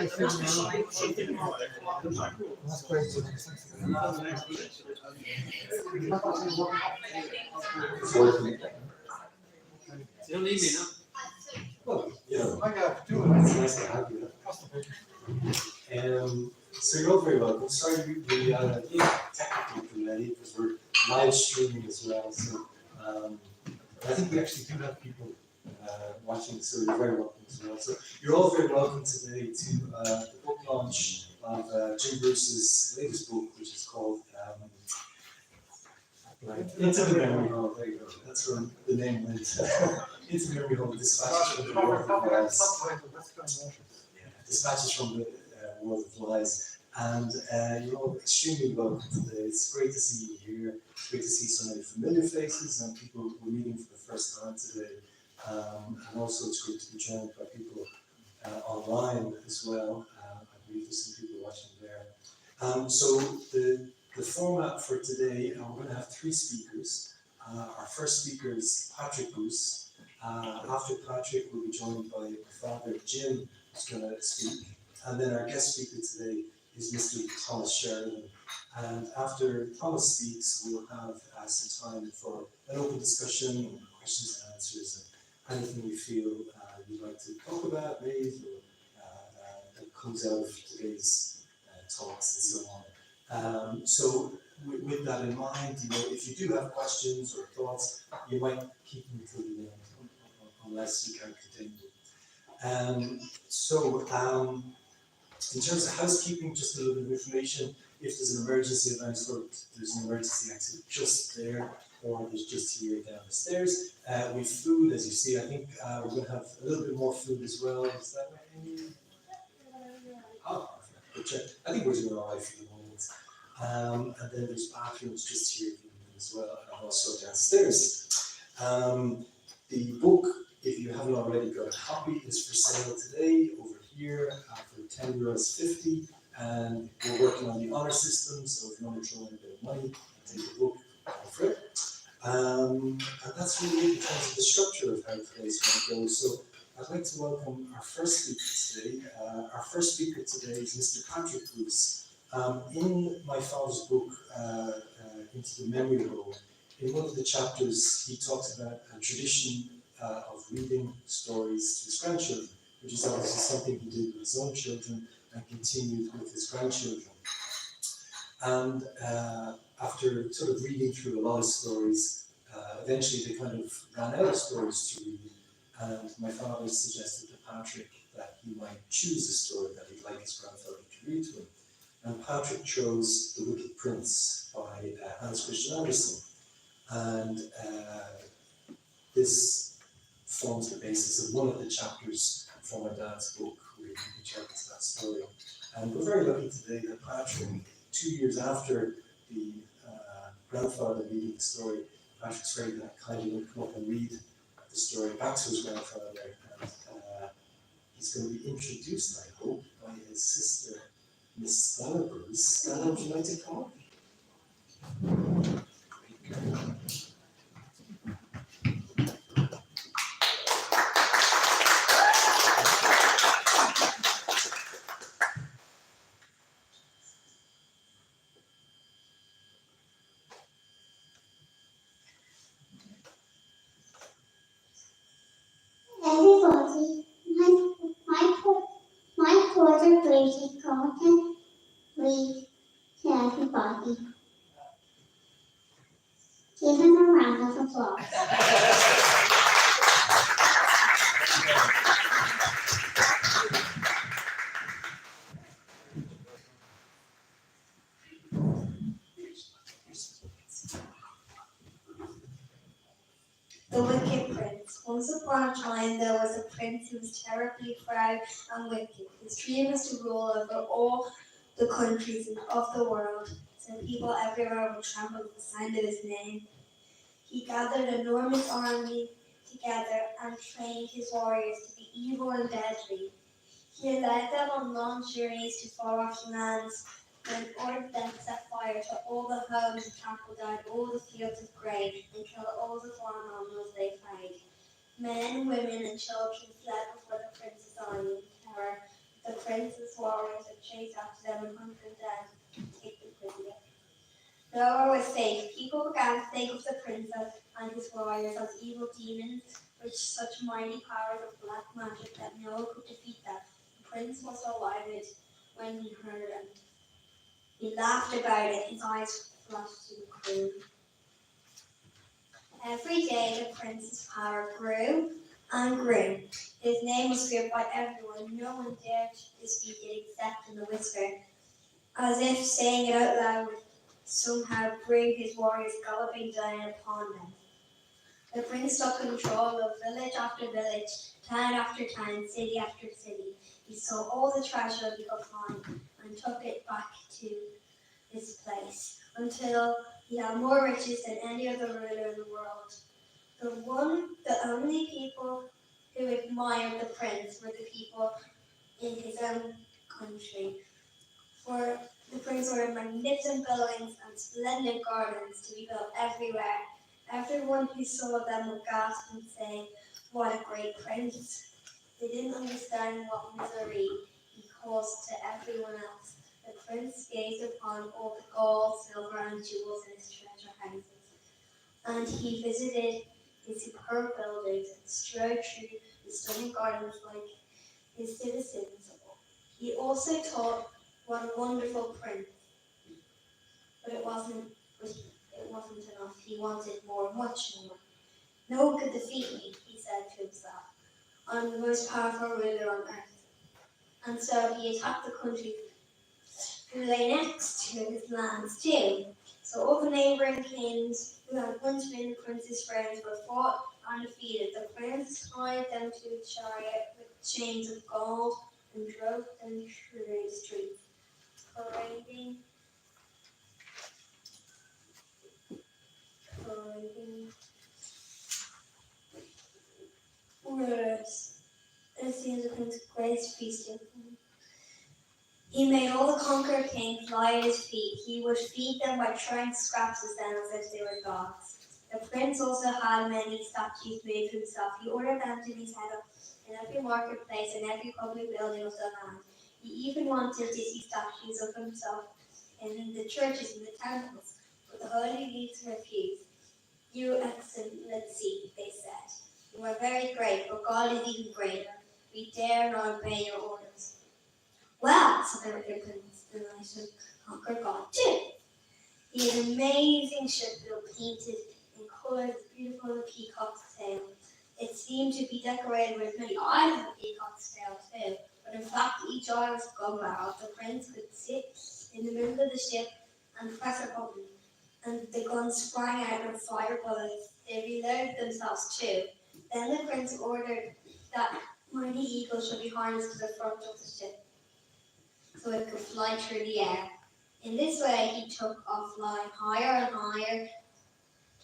You don't need me, no? Well, it's nice to have you. So you're all very welcome. Sorry we technical delay because we're live streaming as well. So I think we actually do have people watching, so you're very welcome as well. So you're all very welcome today to the book launch of Jim Bruce's latest book, which is called Into the Memory Hole. There you go. That's where the name went. Into the Memory Hole, Dispatches from the World of Lies. Dispatches from the World of Lies. And you're all extremely welcome today. It's great to see you here. It's great to see so many familiar faces and people we're meeting for the first time today. And also it's great to be joined by people online as well. I believe there's some people watching there. So the format for today, we're going to have three speakers. Our first speaker is Patrick Bruce. After Patrick, we'll be joined by my father, Jim, who's going to speak. And then our guest speaker today is Mr. Thomas Sheridan. And after Thomas speaks, we'll have some time for an open discussion, questions and answers, and anything you feel you'd like to talk about, raise, or that comes out of today's talks and so on. So with that in mind, if you do have questions or thoughts, you might keep them until the end, unless you can't continue. In terms of housekeeping, just a little bit of information. If there's an emergency event, or there's an emergency exit just there, or there's just here down the stairs. With food, as you see, I think we're going to have a little bit more food as well. Is that right? Oh, good check. I think we're doing all right for the moment. And then there's bathrooms just here as well, and also downstairs. The book, if you haven't already got a copy, is for sale today over here for €10.50, and we're working on the honour system, so if you want to throw in a bit of money, take the book for it. And that's really it in terms of the structure of how today's going to go. So I'd like to welcome our first speaker today. Our first speaker today is Mr. Patrick Bruce. In my father's book, Into the Memory Hole, in one of the chapters, he talks about a tradition of reading stories to his grandchildren, which is obviously something he did with his own children and continued with his grandchildren. And after sort of reading through a lot of stories, eventually they kind of ran out of stories to read, and my father suggested to Patrick that he might choose a story that he'd like his grandfather to read to him. And Patrick chose The Wicked Prince by Hans Christian Andersen. And this forms the basis of one of the chapters from my dad's book, where he tells that story. And we're very lucky today that Patrick, 2 years after the grandfather reading the story, Patrick's very kindly would come up and read the story back to his grandfather, and he's going to be introduced, I hope, by his sister, Miss Stella Bruce. Stella, would you like to come up? Everybody, my brother Brady Cloghran, read to everybody. Give him a round of applause. The Wicked Prince. Once upon a time there was a prince who was terribly proud and wicked. His dream was to rule over all the countries of the world, so people everywhere would tremble at the sound of his name. He gathered an enormous army together and trained his warriors to be evil and deadly. He led them on long journeys to far-off lands, and ordered them to set fire to all the homes and trample down all the fields of grain and kill all the farm animals they found. Men, women and children fled before the prince's army in terror, The prince's warriors had chased after them and hunted them down and taken them prisoner. Nowhere was safe. People began to think of the prince and his warriors as evil demons with such mighty powers of black magic that no one could defeat them. The prince was delighted when he heard it. He laughed about it, his eyes flashed to the crew. Every day the prince's power grew and grew. His name was feared by everyone. No one dared to speak it except in a whisper, as if saying it out loud would somehow bring his warriors galloping down upon them. The prince took control of village after village, town after town, city after city. He saw all the treasure he could find and took it back to his place until he had more riches than any other ruler in the world. The only people who admired the prince were the people in his own country, for the prince ordered magnificent buildings and splendid gardens to be built everywhere. Everyone who saw them would gasp and say, "What a great prince!" They didn't understand what misery he caused to everyone else. The prince gazed upon all the gold, silver, and jewels in his treasure houses, and he visited his superb buildings and strode through the stunning gardens like his citizens. He also taught what a wonderful prince, but it wasn't enough. He wanted more, much more. No one could defeat me, he said to himself. I'm the most powerful ruler on earth. And so he attacked the country who lay next to his lands too. So all the neighbouring kings who had once been the prince's friends were fought and defeated. The prince tied them to a chariot with chains of gold and drove them through the streets, parading rulers. It seems the prince graced feasting. He made all the conquered kings lie at his feet. He would feed them by throwing scraps at them as if they were dogs. The prince also had many statues made for himself. He ordered them to be set up in every marketplace and every public building of the land. He even wanted to see statues of himself in the churches and the temples, but the holy leaders refused. Your Excellency, they said, you are very great, but God is even greater. We dare not obey your orders. Well, said the wicked prince, then I should conquer God too. He had an amazing ship built, painted in colours as beautiful as a peacock's tail. It seemed to be decorated with many eyes of a peacock's tail too, but in fact each eye was a gun barrel. The prince could sit in the middle of the ship and press a button, and the guns sprang out and fired bullets. They reloaded themselves too. Then the prince ordered that mighty eagle should be harnessed to the front of the ship, so it could fly through the air. In this way, he took off flying higher and higher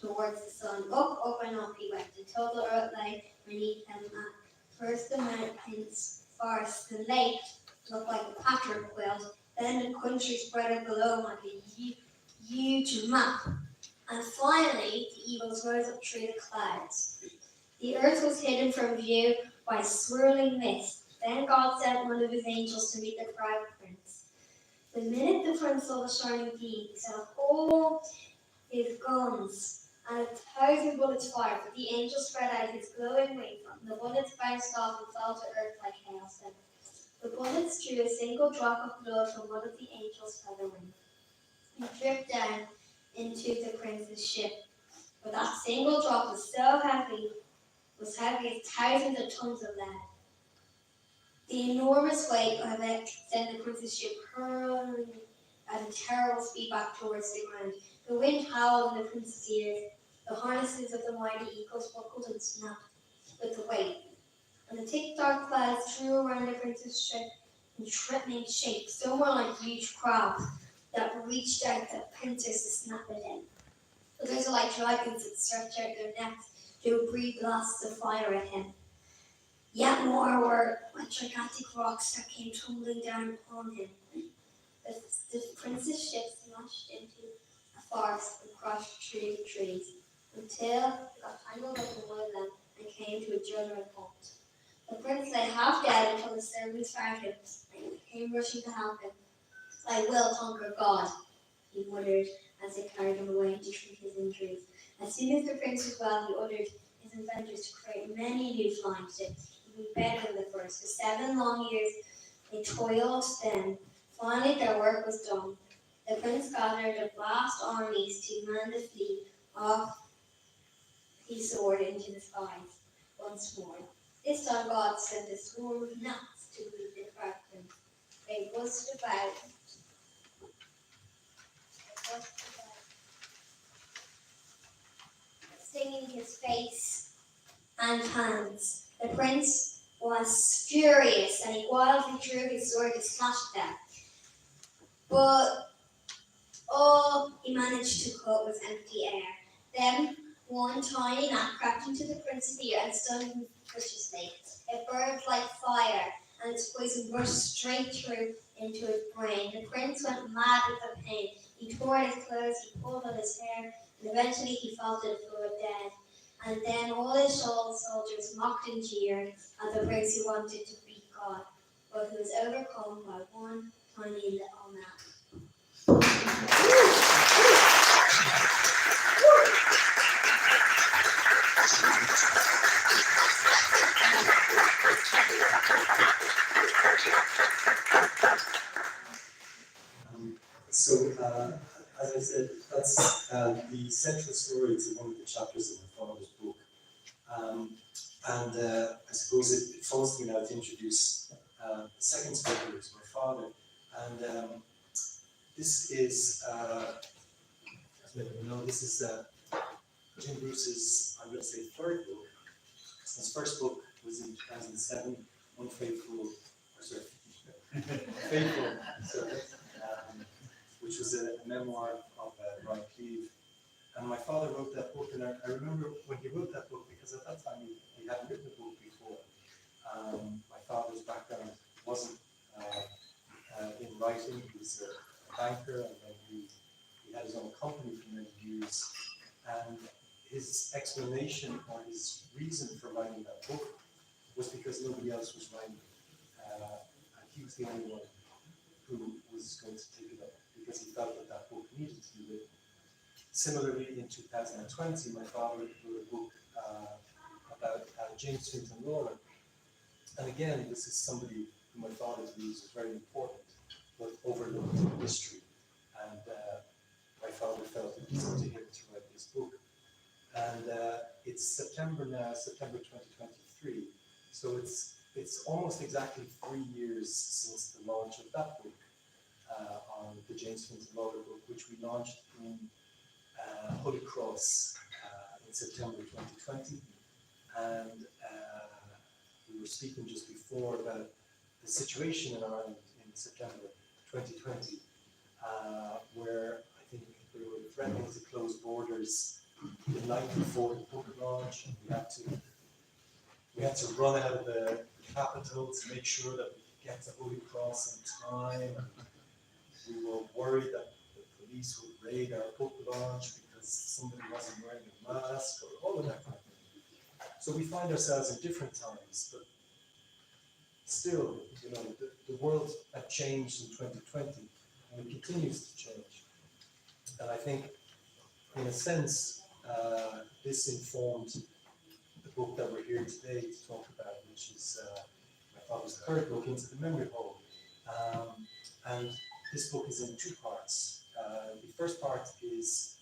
towards the sun. Up, up, and up he went until the earth lay beneath him. At first, the mountains, forests, and lakes looked like a pattern quilt. Then the country spread out below like a huge map. And finally, the eagles rose up through the clouds. The earth was hidden from view by swirling mist. Then God sent one of his angels to meet the proud prince. The minute the prince saw the shining beam, he set off all his guns, and 1,000 bullets fired, but the angel spread out his glowing wings, and the bullets bounced off and fell to earth like hailstones. The bullets drew a single drop of blood from one of the angel's feather wings and dripped down into the prince's ship. But that single drop was so heavy, as thousands of tons of lead. The enormous weight of it sent the prince's ship hurling at a terrible speed back towards the ground. The wind howled in the prince's ears. The harnesses of the mighty eagles buckled and snapped with the weight. And the thick dark clouds flew around the prince's ship in threatening shapes, so more like huge crabs that reached out the princess to snap at him. Others are like dragons that stretched out their necks to breathe blasts of fire at him. Yet more were like gigantic rocks that came tumbling down upon him. The prince's ship smashed into a forest and crushed through the trees until it got tangled up in one of them and came to a judgment point. The prince lay half dead until the servants found him and came rushing to help him. "I will conquer God," he muttered as they carried him away to treat his injuries. As soon as the prince was well, he ordered his inventors to create many new flying ships, even better than the first. For 7 long years they toiled, then finally their work was done. The prince gathered a vast armies to man the fleet off he soared into the skies once more. This time God sent a swarm of gnats to meet the falcon. They buzzed about, stinging his face and hands. The prince was furious and he wildly drew his sword to slash at them. But all he managed to cut was empty air. Then one tiny gnat crept into the prince's ear and stung him viciously. It burned like fire, and its poison rushed straight through into his brain. The prince went mad with the pain. He tore at his clothes, he pulled at his hair, and eventually he fell to the floor dead. And then all his soldiers mocked and jeered at the prince who wanted to beat God, but who was overcome by one tiny little gnat. As I said, that's the central story to one of the chapters of my father's book. I suppose it falls to me now to introduce the second speaker, who is my father. And this is, as many of you know, this is Jim Bruce's, I'm going to say, third book. His first book was in 2007, Faithful Servant, which was a memoir of Brian Kealy. And my father wrote that book, and I remember when he wrote that book, because at that time he hadn't written a book before. My father's background wasn't in writing. He was a banker, and then he had his own company for many years. And his explanation or his reason for writing that book was because nobody else was writing it. And he was the only one who was going to take it up, because he felt that that book needed to be written. Similarly, in 2020, my father wrote a book about James Swinton Lawler. And again, this is somebody who my father believes is very important, but overlooked in history. And my father felt it was up to him to write this book. And it's September now, September 2023. So it's almost exactly 3 years since the launch of that book on the James Swinton Lawler book, which we launched in Holy Cross in September 2020. And we were speaking just before about the situation in Ireland in September 2020, where I think they were threatening to close borders the night before the book launch. And we had to run out of the capital to make sure that we could get to Holy Cross in time. We were worried that the police would raid our book launch because somebody wasn't wearing a mask, or all of that kind of thing. So we find ourselves in different times, but still, you know, the world had changed in 2020, and it continues to change. And I think, in a sense, this informed the book that we're here today to talk about, which is my father's third book, Into the Memory Hole. And this book is in 2 parts. The first part is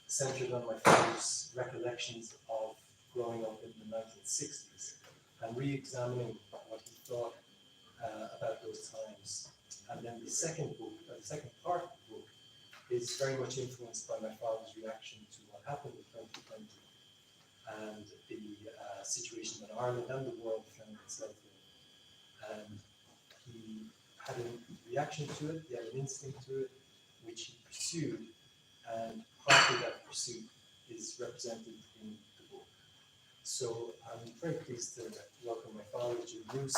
centered on my father's recollections of growing up in the 1960s and re-examining what he thought about those times. And then the second part of the book is very much influenced by my father's reaction to what happened in 2020 and the situation that Ireland and the world found itself in. And he had a reaction to it, he had an instinct to it, which he pursued, and part of that pursuit is represented in the book. So I'm very pleased to welcome my father, Jim Bruce.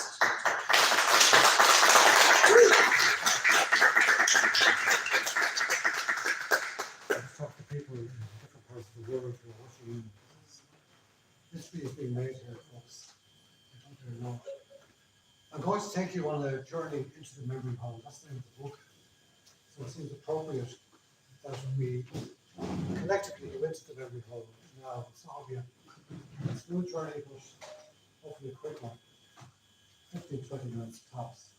I've talked to people in different parts of the world who are watching. History is being made here, folks. I don't know. I'm going to take you on a journey into the memory hole. That's the name of the book. So it seems appropriate that we collectively go into the memory hole now. It's not obvious. It's a new journey, but hopefully a quick one. 15-20 minutes tops.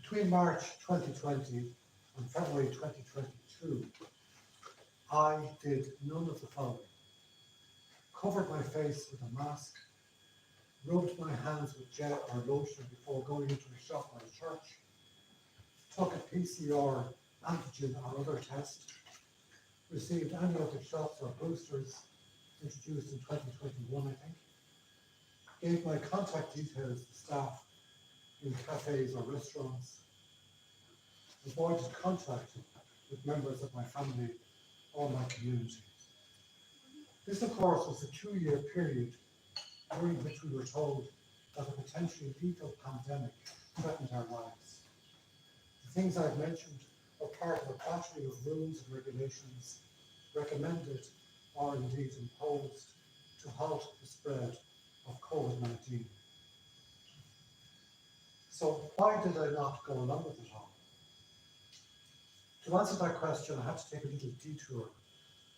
Between March 2020 and February 2022, I did none of the following. Covered my face with a mask, rubbed my hands with gel or lotion before going into a shop or a church, took a PCR, antigen or other test, received any other shots or boosters introduced in 2021, I think, gave my contact details to staff in cafes or restaurants, avoided contact with members of my family or my community. This, of course, was a 2-year period during which we were told that a potentially lethal pandemic threatened our lives. The things I've mentioned are part of a battery of rules and regulations recommended or indeed imposed to halt the spread of COVID-19. So why did I not go along with it all? To answer that question, I had to take a little detour,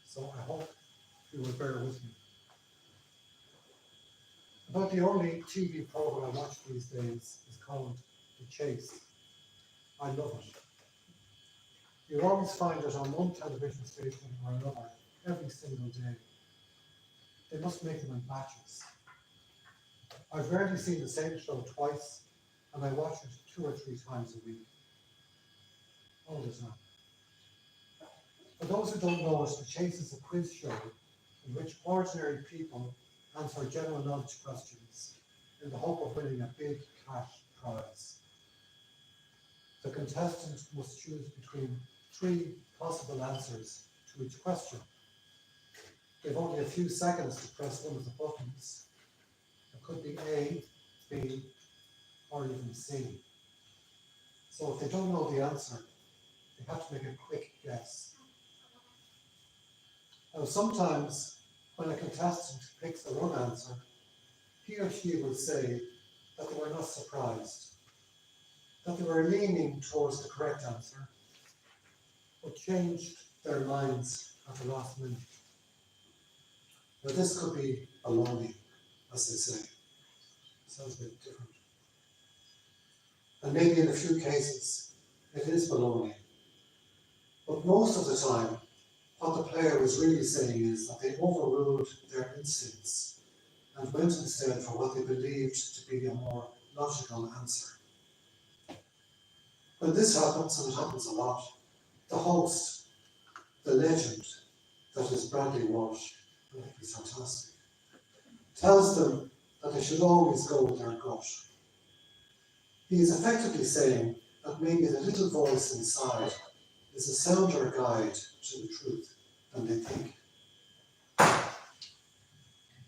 so I hope you will bear with me. About the only TV program I watch these days is called The Chase. I love it. You always find it on one television station or another every single day. They must make them in batches. I've rarely seen the same show twice, and I watch it 2 or 3 times a week. All the time. For those who don't know it, The Chase is a quiz show in which ordinary people answer general knowledge questions in the hope of winning a big cash prize. The contestant must choose between 3 possible answers to each question. They have only a few seconds to press one of the buttons. It could be A, B, or even C. So if they don't know the answer, they have to make a quick guess. Now sometimes when a contestant picks the wrong answer, he or she will say that they were not surprised, that they were leaning towards the correct answer, but changed their minds at the last minute. Now this could be baloney, as they say. Sounds a bit different. And maybe in a few cases, it is baloney. But most of the time, what the player was really saying is that they overruled their instincts and went instead for what they believed to be a more logical answer. When this happens, and it happens a lot, the host, the legend that is Bradley Walsh, I think he's fantastic, tells them that they should always go with their gut. He is effectively saying that maybe the little voice inside is a sounder guide to the truth than they think.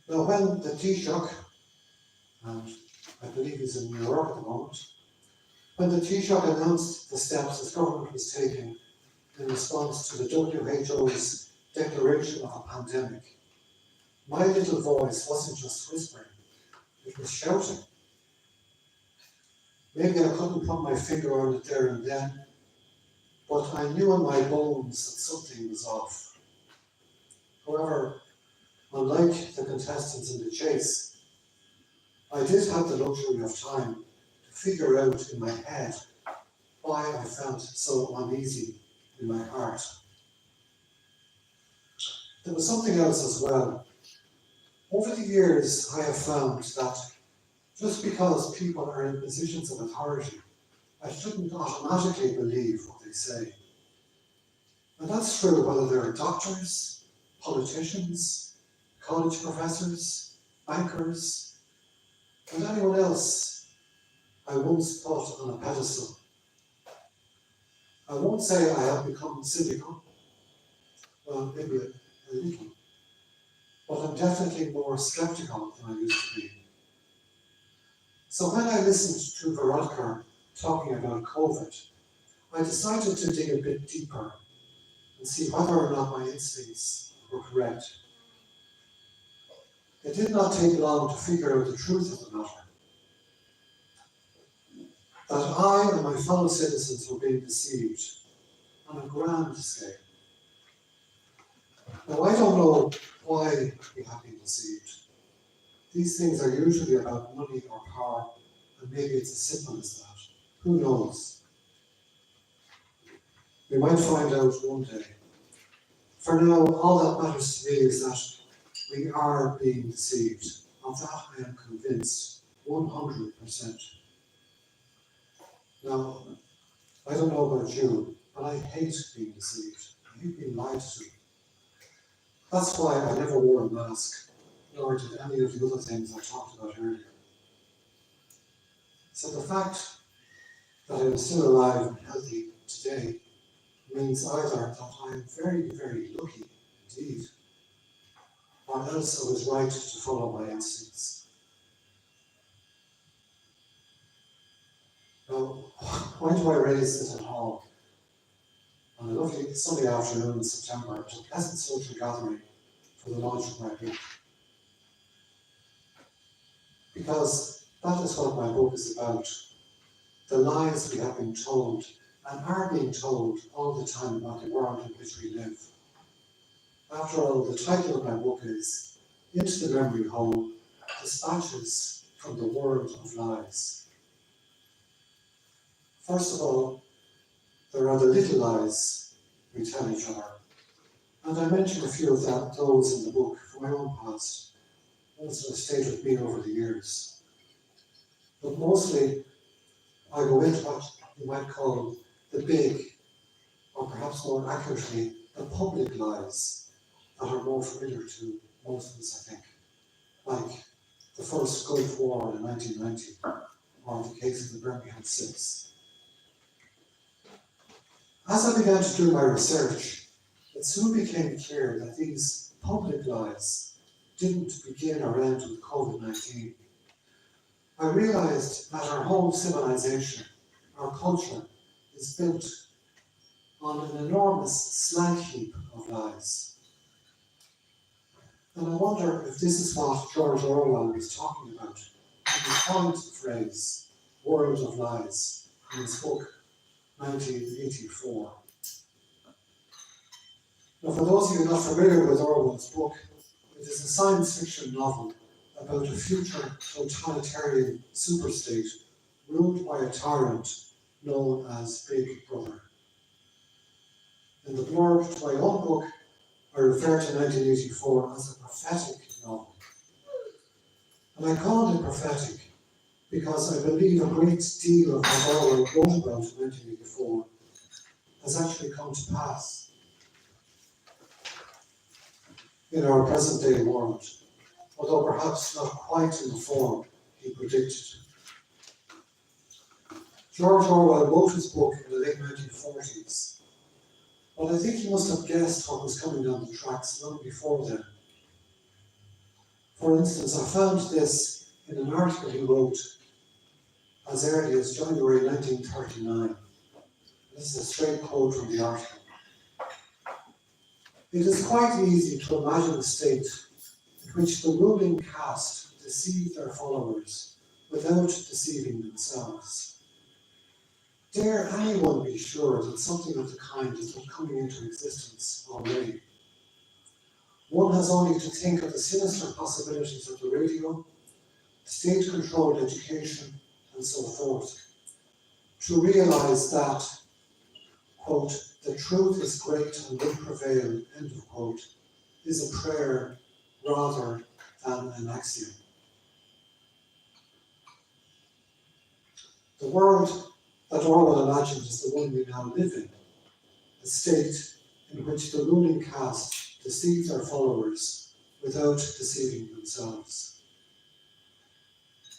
Now when the Taoiseach, and I believe he's in New York at the moment, when the Taoiseach announced the steps his government was taking in response to the WHO's declaration of a pandemic, my little voice wasn't just whispering, it was shouting. Maybe I couldn't put my finger on it there and then, but I knew in my bones that something was off. However, unlike the contestants in The Chase, I did have the luxury of time to figure out in my head why I felt so uneasy in my heart. There was something else as well. Over the years, I have found that just because people are in positions of authority, I shouldn't automatically believe what they say. And that's true whether they're doctors, politicians, college professors, bankers, and anyone else I once put on a pedestal. I won't say I have become cynical, well, maybe a little, but I'm definitely more skeptical than I used to be. So when I listened to Veronica talking about COVID, I decided to dig a bit deeper and see whether or not my instincts were correct. It did not take long to figure out the truth of the matter. that I and my fellow citizens were being deceived on a grand scale. Now, I don't know why we have been deceived. These things are usually about money or power, and maybe it's as simple as that. Who knows? We might find out one day. For now, all that matters to me is that we are being deceived. Of that I am convinced, 100%. Now, I don't know about you, but I hate being deceived. I hate being lied to. That's why I never wore a mask, nor did any of the other things I talked about earlier. So the fact that I am still alive and healthy today means either that I am very, very lucky indeed, or else I was right to follow my instincts. Now, why do I raise this at all? On a lovely Sunday afternoon in September, at a pleasant social gathering for the launch of my book. Because that is what my book is about. The lies we have been told and are being told all the time about the world in which we live. After all, the title of my book is Into the Memory Hole, Despatches from the World of Lies. First of all, there are the little lies we tell each other. And I mention a few of those in the book from my own past, ones that have stayed with me over the years. But mostly, I go into what you might call the big, or perhaps more accurately, the public lies that are more familiar to most of us, I think. Like the first Gulf War in 1990, or the case of the Birmingham 6. As I began to do my research, it soon became clear that these public lies didn't begin or end with COVID-19. I realized that our whole civilization, our culture, is built on an enormous slag heap of lies. And I wonder if this is what George Orwell was talking about when he coined the phrase "world of lies" in his book 1984. Now, for those of you not familiar with Orwell's book, it is a science fiction novel about a future totalitarian superstate ruled by a tyrant known as Big Brother. In the blurb to my own book, I refer to 1984 as a prophetic novel. And I call it prophetic because I believe a great deal of what Orwell wrote about in 1984 has actually come to pass in our present day world, although perhaps not quite in the form he predicted. George Orwell wrote his book in the late 1940s, but I think he must have guessed what was coming down the tracks long before then. For instance, I found this in an article he wrote as early as January 1939. This is a straight quote from the article. It is quite easy to imagine a state in which the ruling caste deceive their followers without deceiving themselves. Dare anyone be sure that something of the kind is not coming into existence already? One has only to think of the sinister possibilities of the radio, state-controlled education, and so forth, to realize that, quote, the truth is great and will prevail, end of quote, is a prayer rather than an axiom. The world that Orwell imagined is the one we now live in, a state in which the ruling caste deceives their followers without deceiving themselves.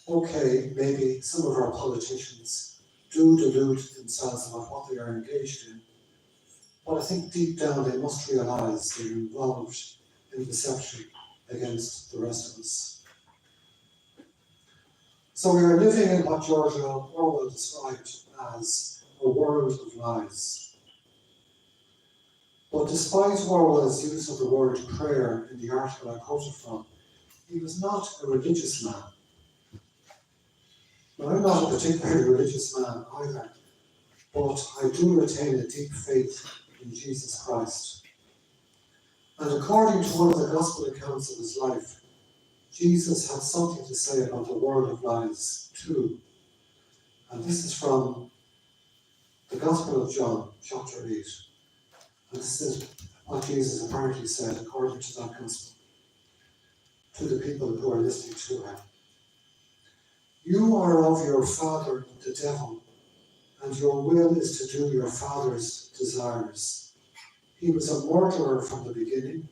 Okay, maybe some of our politicians do delude themselves about what they are engaged in, but I think deep down they must realize they're involved in deception against the rest of us. So we are living in what George Orwell described as a world of lies. But despite Orwell's use of the word prayer in the article I quoted from, he was not a religious man. But I'm not a particularly religious man either, but I do retain a deep faith in Jesus Christ. And according to one of the gospel accounts of his life, Jesus had something to say about the world of lies too. And this is from the Gospel of John, chapter 8. And this is what Jesus apparently said according to that gospel to the people who are listening to him. You are of your father, the devil, and your will is to do your father's desires. He was a murderer from the beginning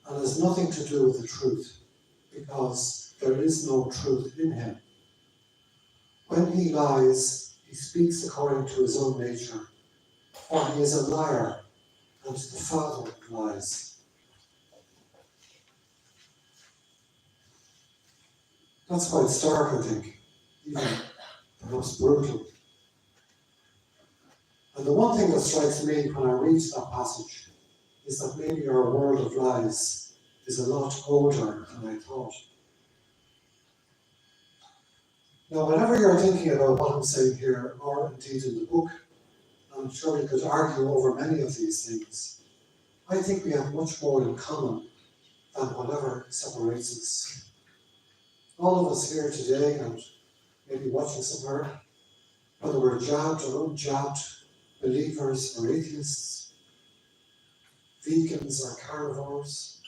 and has nothing to do with the truth, because there is no truth in him. When he lies, he speaks according to his own nature, for he is a liar and the father of lies. That's quite stark, I think, even perhaps brutal. And the one thing that strikes me when I read that passage is that maybe our world of lies is a lot older than I thought. Now, whenever you're thinking about what I'm saying here, or indeed in the book, I'm sure we could argue over many of these things, I think we have much more in common than whatever separates us. All of us here today, and maybe watching somewhere, whether we're jabbed or unjabbed, believers or atheists, vegans or carnivores,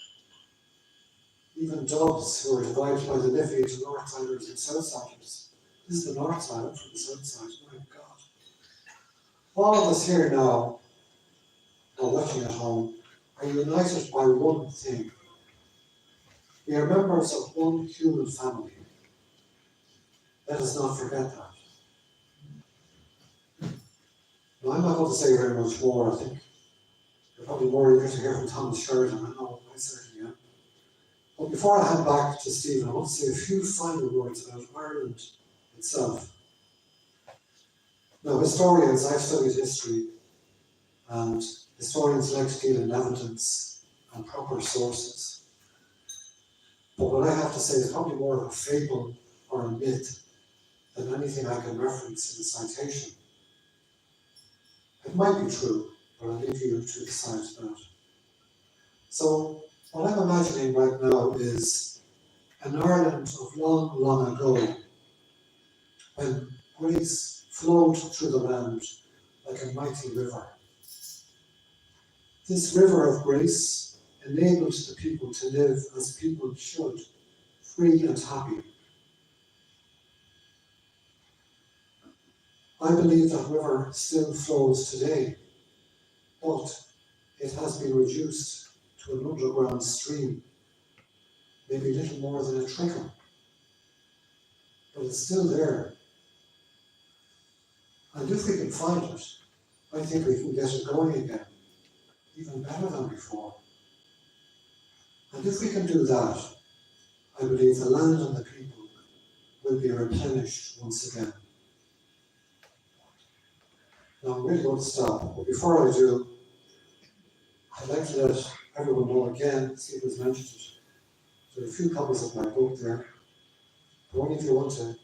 even dubs who are divided by the Liffey into Northsiders and Southsiders. This is the North side, I'm from the South side, my God. All of us here now, or watching at home, are united by one thing. We are members of one human family. Let us not forget that. Now, I'm not going to say very much more. I think you're probably more eager to hear from Thomas Sheridan. I know I certainly am. But before I hand back to Stephen, I want to say a few final words about Ireland itself. Now, historians, I've studied history, and historians like to deal in evidence and proper sources. But what I have to say is probably more of a fable or a myth than anything I can reference in a citation. It might be true, but I'll leave you to decide that. So, what I'm imagining right now is an Ireland of long, long ago, when grace flowed through the land like a mighty river. This river of grace enabled the people to live as people should, free and happy. I believe that river still flows today, but it has been reduced to an underground stream, maybe little more than a trickle, but it's still there. And if we can find it, I think we can get it going again, even better than before. And if we can do that, I believe the land and the people will be replenished once again. Now I'm really going to stop, but before I do, I'd like to let everyone know again, Stephen's mentioned it, there are a few copies of my book there. But only if you want to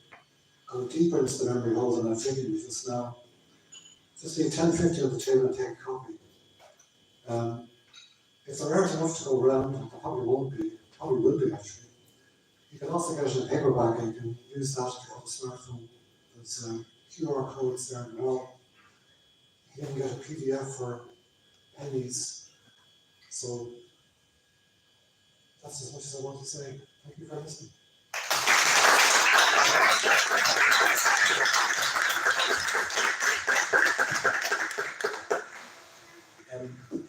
go deeper into the memory hole than I've taken you just now, just leave 10.50 on the table and take a copy. If there aren't enough to go around, and there probably won't be, probably will be actually, you can also get it in a paperback and you can use that if you have a smartphone. There's QR codes there and all. You can get a PDF for pennies. So that's as much as I want to say. Thank you for listening.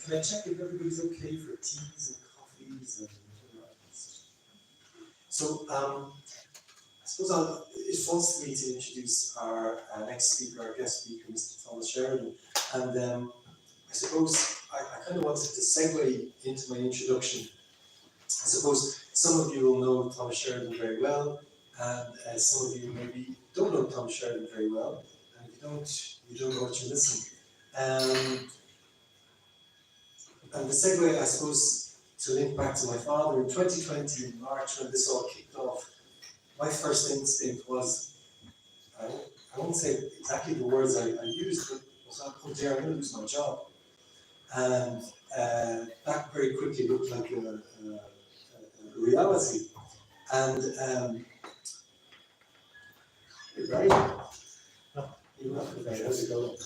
Can I check if everybody's okay for teas and coffees and so I suppose it falls to me to introduce our next speaker, our guest speaker, Mr. Thomas Sheridan. And I suppose I kind of wanted to segue into my introduction. I suppose some of you will know Thomas Sheridan very well, and some of you maybe don't know Thomas Sheridan very well. And if you don't know what you're missing. And the segue, I suppose, to link back to my father, in 2020, in March, when this all kicked off, my first instinct was, I won't say exactly the words I used, but was like, oh dear, I'm going to lose my job. And that very quickly looked like a reality. And right? You have to say, how's it going?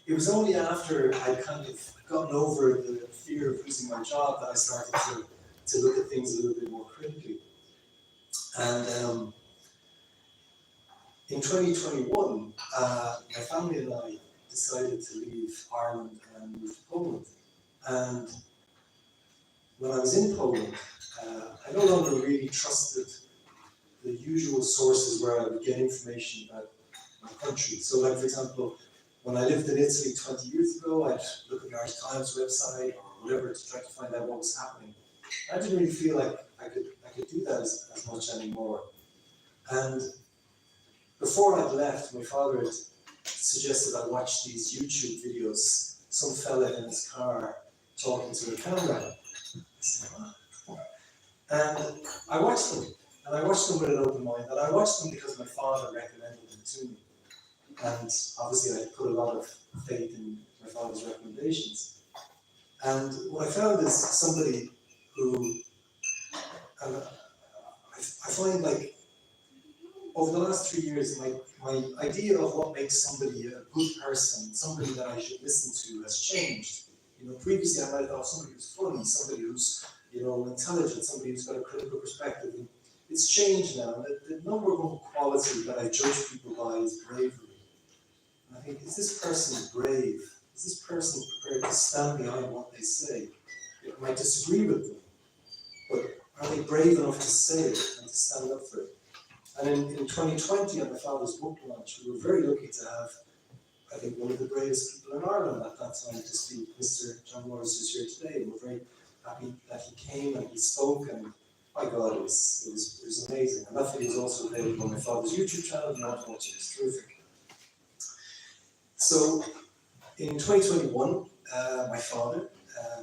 It was only after I'd kind of gotten over the fear of losing my job that I started to look at things a little bit more critically. And in 2021, my family and I decided to leave Ireland and move to Poland. And when I was in Poland, I no longer really trusted the usual sources where I would get information about my country. So like, for example, when I lived in Italy 20 years ago, I'd look at the Irish Times website or whatever to try to find out what was happening. I didn't really feel like I could do that as much anymore. And before I'd left, my father had suggested I watch these YouTube videos, some fella in his car talking to the camera. I said, what? And I watched them. And I watched them with an open mind. And I watched them because my father recommended them to me. And obviously I put a lot of faith in my father's recommendations. And what I found is somebody who, I find like, over the last 3 years, my idea of what makes somebody a good person, somebody that I should listen to, has changed. You know, previously I might have thought somebody who's funny, somebody who's, you know, intelligent, somebody who's got a critical perspective. And it's changed now. The number one quality that I judge people by is bravery. And I think, is this person brave? Is this person prepared to stand behind what they say? I might disagree with them, but are they brave enough to say it and to stand up for it? And in 2020, at my father's book launch, we were very lucky to have, I think, one of the bravest people in Ireland at that time to speak, Mr. John Morris, who's here today. And we're very happy that he came and he spoke, and my God, it was amazing. And that video is also available on my father's YouTube channel. If you want to watch it, it's terrific. So in 2021, my father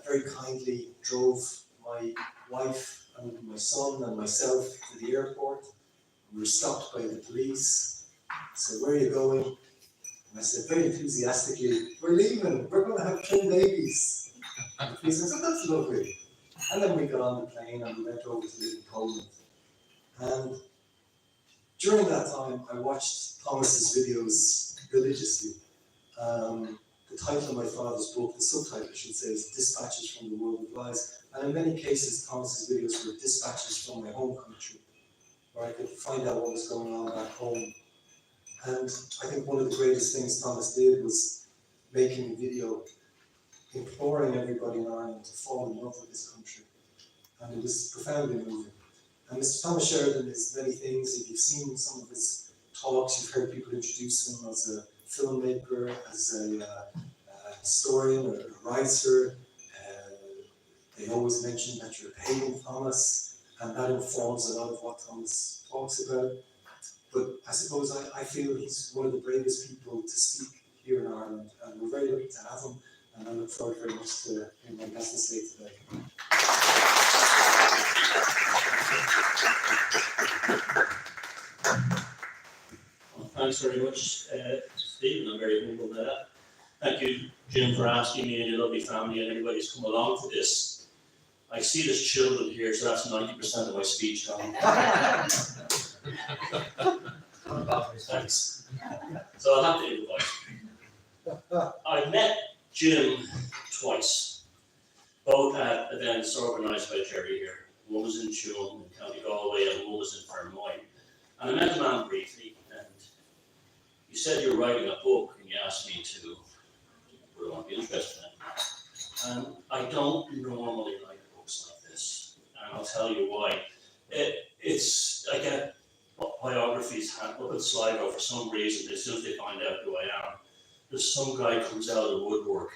very kindly drove my wife and my son and myself to the airport. We were stopped by the police. Said, where are you going? And I said very enthusiastically, we're leaving, we're going to have twin babies. And the police said, that's lovely. And then we got on the plane and we went over to live in Poland. And during that time, I watched Thomas's videos religiously. The title of my father's book, the subtitle I should say, is Despatches from the World of Lies. And in many cases, Thomas's videos were dispatches from my home country, where I could find out what was going on back home. And I think one of the greatest things Thomas did was making a video imploring everybody in Ireland to fall in love with this country. And it was profoundly moving. And Mr. Thomas Sheridan is many things. If you've seen some of his talks, you've heard people introduce him as a filmmaker, as a historian or a writer. They always mention that you're hating Thomas, and that informs a lot of what Thomas talks about. But I suppose I feel he's one of the bravest people to speak here in Ireland, and we're very lucky to have him, and I look forward very much to hearing what he has to say today. Well, thanks very much, Stephen. I'm very humbled by that. Thank you, Jim, for asking me and your lovely family and everybody who's come along to this. I see there's children here, so that's 90% of my speech gone. Thanks. So I'll have to improvise. I've met Jim twice, both at events organised by Jerry here. One was in Tuam in County Galway and one was in Fermoy. And I met the man briefly, and you said you were writing a book and you asked me to, would I want to be interested in it? And I don't normally write books like this, and I'll tell you why. I get biographies up in Sligo for some reason. As soon as they find out who I am, there's some guy comes out of the woodwork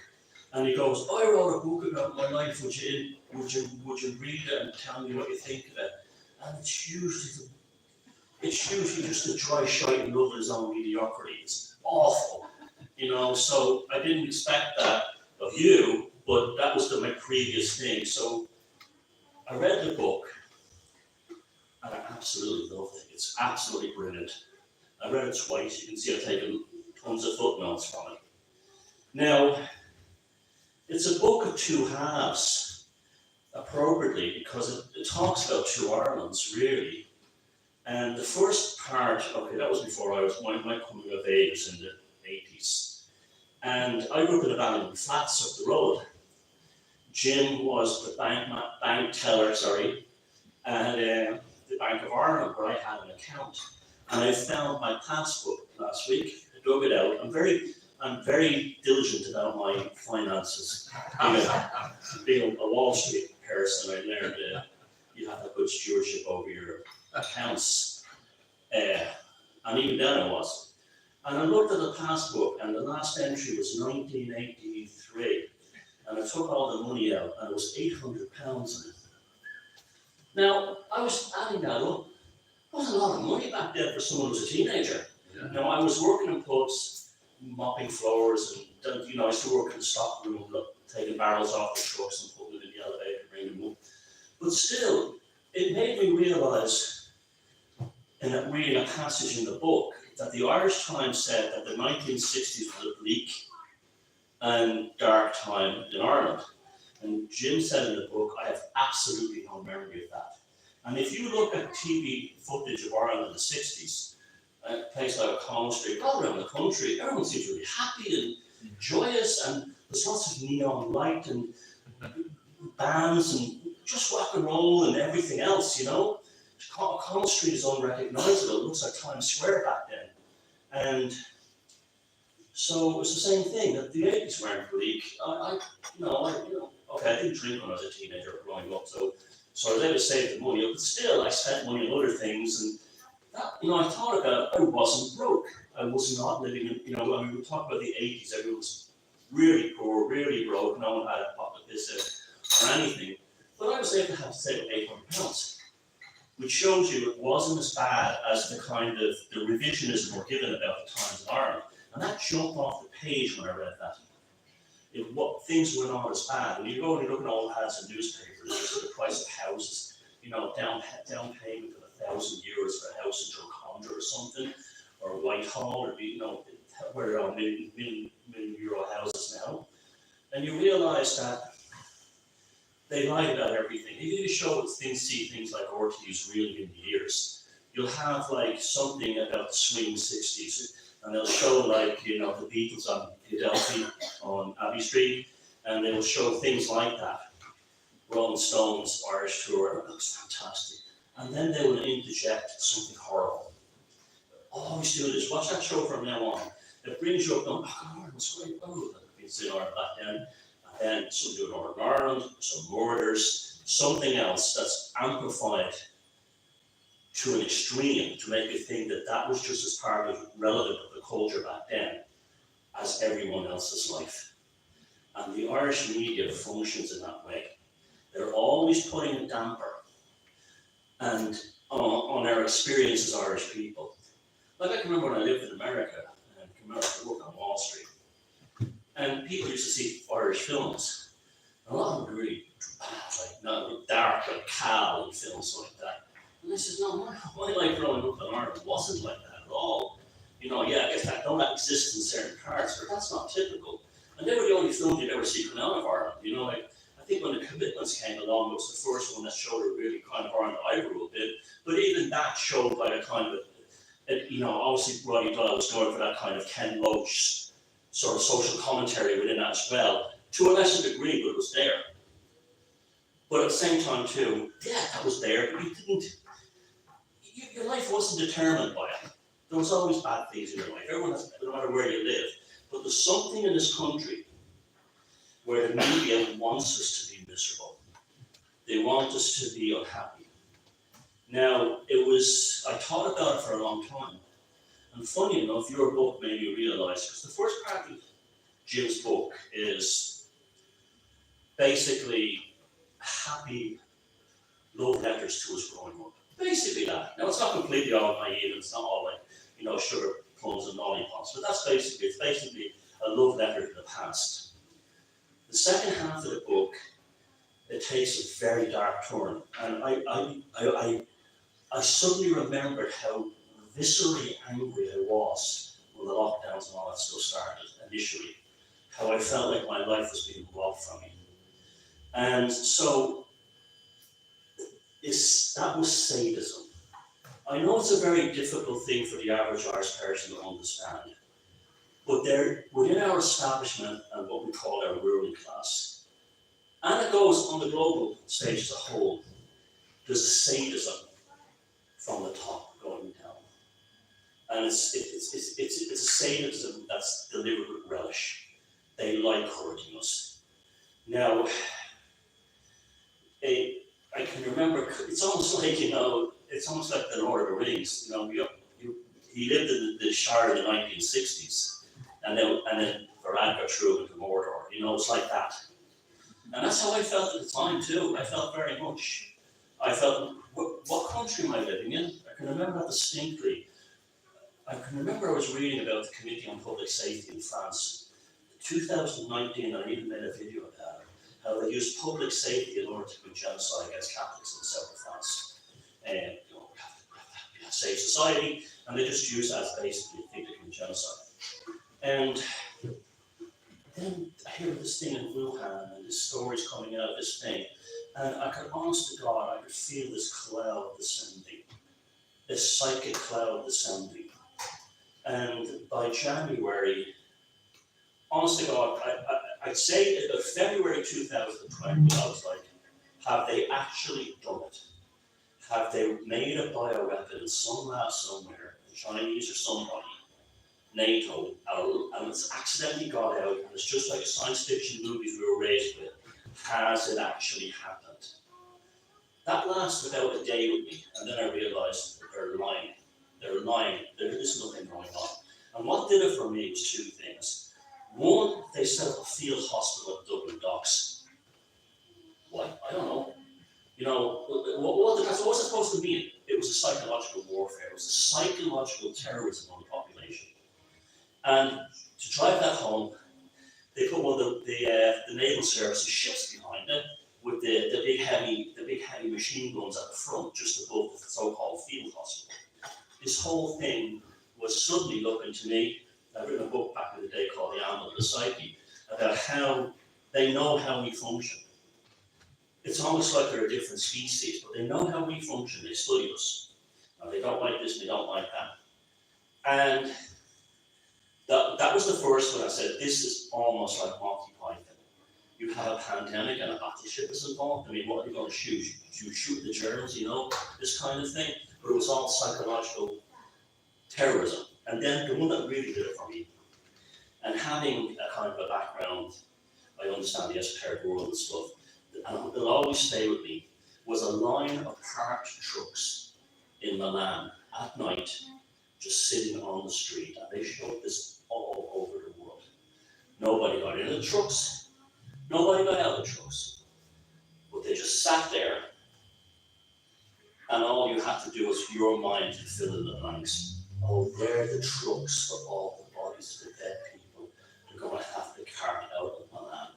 and he goes, I wrote a book about my life, would you read it and tell me what you think of it? And it's usually just a dry shite and love of his own mediocrity. It's awful, you know, so I didn't expect that of you, but that was my previous thing. So I read the book, and I absolutely love it. It's absolutely brilliant. I read it twice. You can see I've taken tons of footnotes from it. Now, it's a book of two halves, appropriately, because it talks about two Irelands, really. And the first part, okay, that was before my coming of age was in the 80s. And I grew up in abandoned flats up the road. Jim was the bank teller, at the Bank of Ireland, where I had an account. And I found my passbook last week. I dug it out. I'm very diligent about my finances. Being a Wall Street person, I learned you have a good stewardship over your accounts. And even then I was. And I looked at the passbook, and the last entry was 1983. And I took all the money out, and it was £800 in it. Now, I was adding that up. That was a lot of money back then for someone who was a teenager. Yeah. Now, I was working in pubs, mopping floors, and I used to work in the stock room, taking barrels off the trucks and putting them in the elevator, bringing them up. But still, it made me realise, in reading a passage in the book, that the Irish Times said that the 1960s was a bleak and dark time in Ireland. And Jim said in the book, I have absolutely no memory of that. And if you look at TV footage of Ireland in the 60s, a place like Collins Street, all around the country, everyone seems really happy and joyous, and there's lots of neon light and bands and just rock and roll and everything else, Collins Street is unrecognisable. It looks like Times Square back then. And so it was the same thing, that the 80s weren't bleak. Okay, I didn't drink when I was a teenager growing up, so I was able to save the money, but still I spent money on other things, and that, I thought about it, I wasn't broke. I was not living in, when we talk about the 80s, everyone was really poor, really broke, no one had a pocket visit or anything, but I was able to have to save £800, which shows you it wasn't as bad as the revisionism we're given about the times in Ireland. And that jumped off the page when I read that. Things were not as bad. When you go and you look at all the ads in newspapers, there's the price of houses, down payment of €1,000 for a house in Drumcondra or something, or Whitehall, or where there are million euro houses now. And you realise that they lie about everything. They really show see things like RTU's really in the years. You'll have something about the swing 60s. And they'll show the Beatles on Philadelphia on Abbey Street, and they will show things like that. Rolling Stones, Irish tour, it looks fantastic. And then they will interject something horrible. Always do this. Watch that show from now on. It brings you up going, it was great. It's in Ireland back then. And then something in Northern Ireland, some murders, something else that's amplified to an extreme to make you think that was just as part of relevant of the culture back then as everyone else's life. And the Irish media functions in that way. They're always putting a damper and on our experience as Irish people. Like I can remember when I lived in America, and I can remember I worked on Wall Street, and people used to see Irish films. And a lot of them were really dark, like Kealy and films like that. And I said, no, my life growing up in Ireland wasn't like that at all. I guess that exists in certain parts, but that's not typical. And they were the only films you'd ever see come out of Ireland. I think when the Commitments came along, it was the first one that showed a really kind of Ireland I grew up in. But even that showed a kind of, obviously Roddy Doyle was going for that kind of Ken Loach sort of social commentary within that as well, to a lesser degree, but it was there. But at the same time too, that was there, but you didn't. Your life wasn't determined by it. There was always bad things in your life. Everyone has, no matter where you live. But there's something in this country where the media wants us to be miserable. They want us to be unhappy. Now, I thought about it for a long time. And funny enough, your book made me realise, because the first part of Jim's book is basically happy love letters to us growing up. Basically that. Now it's not completely all naive, it's not all sugar plums and lollipops, but it's basically a love letter to the past. The second half of the book, it takes a very dark turn, and I suddenly remembered how viscerally angry I was when the lockdowns and all that stuff started initially. How I felt like my life was being robbed from me. And so that was sadism. I know it's a very difficult thing for the average Irish person to understand, but there, within our establishment and what we call our ruling class, and it goes on the global stage as a whole, there's a sadism from the top going down. And it's a sadism that's delivered with relish. They like hurting us. Now, I can remember, it's almost like, it's almost like the Lord of the Rings. He lived in the Shire in the 1960s, and then Varanka threw into Mordor. It's like that. And that's how I felt at the time too. I felt very much. I felt, what country am I living in? I can remember that distinctly. I can remember I was reading about the Committee on Public Safety in France, 2019, and I even made a video about it, how they used public safety in order to commit genocide against Catholics in the south of France. And we have a safe society, and they just use that as basically a thing to commit genocide. And then I hear this thing in Wuhan, and this story's coming out of this thing, and I could, honest to God, I could feel this cloud descending, this psychic cloud descending. And by January, honest to God, I'd say about February 2020, I was like, have they actually done it? Have they made a bioweapon somewhere, the Chinese or somebody, NATO, and it's accidentally got out, and it's just like science fiction movies we were raised with. Has it actually happened? That lasted about a day with me, and then I realized that they're lying. They're lying. There is nothing going on. And what did it for me was two things. One, they set up a field hospital at Dublin docks. Why? I don't know. What was it supposed to mean? It was a psychological warfare. It was a psychological terrorism on the population. And to drive that home, they put one of the naval services ships behind it with the big heavy machine guns at the front, just above the so-called field hospital. This whole thing was suddenly looking to me. I've written a book back in the day called The Animal of the Psyche about how they know how we function. It's almost like they're a different species, but they know how we function. They study us. Now, they don't like this, they don't like that. And that was the first one. I said, this is almost like Monty Python. You have a pandemic and a battleship is involved. I mean, what are you going to shoot? You shoot the Germans, this kind of thing. But it was all psychological terrorism. And then the one that really did it for me, and having a kind of a background, I understand the esoteric world and stuff, and it'll always stay with me, was a line of parked trucks in Milan at night, just sitting on the street, and they showed this all over the world. Nobody got in the trucks, nobody got out of the trucks, but they just sat there, and all you had to do was your mind to fill in the blanks. Oh, there are the trucks for all the bodies of the dead people. They're going to have to cart out of Milan.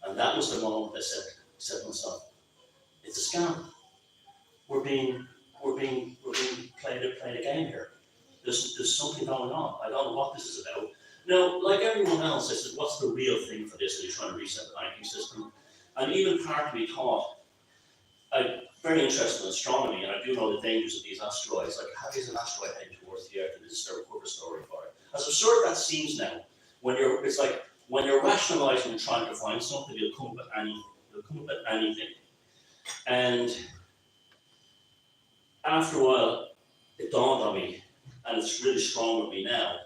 And that was the moment I said to myself, it's a scam. We're being played a game here. There's something going on. I don't know what this is about. Now, like everyone else, I said, what's the real thing for this? Are you trying to reset the banking system? And even part of me thought, I'm very interested in astronomy, and I do know the dangers of these asteroids. Like, how is an asteroid heading towards the Earth? And this is their cover story for it. As absurd that seems now, when you're rationalizing and trying to find something, you'll come up with anything. And after a while, it dawned on me, and it's really strong with me now,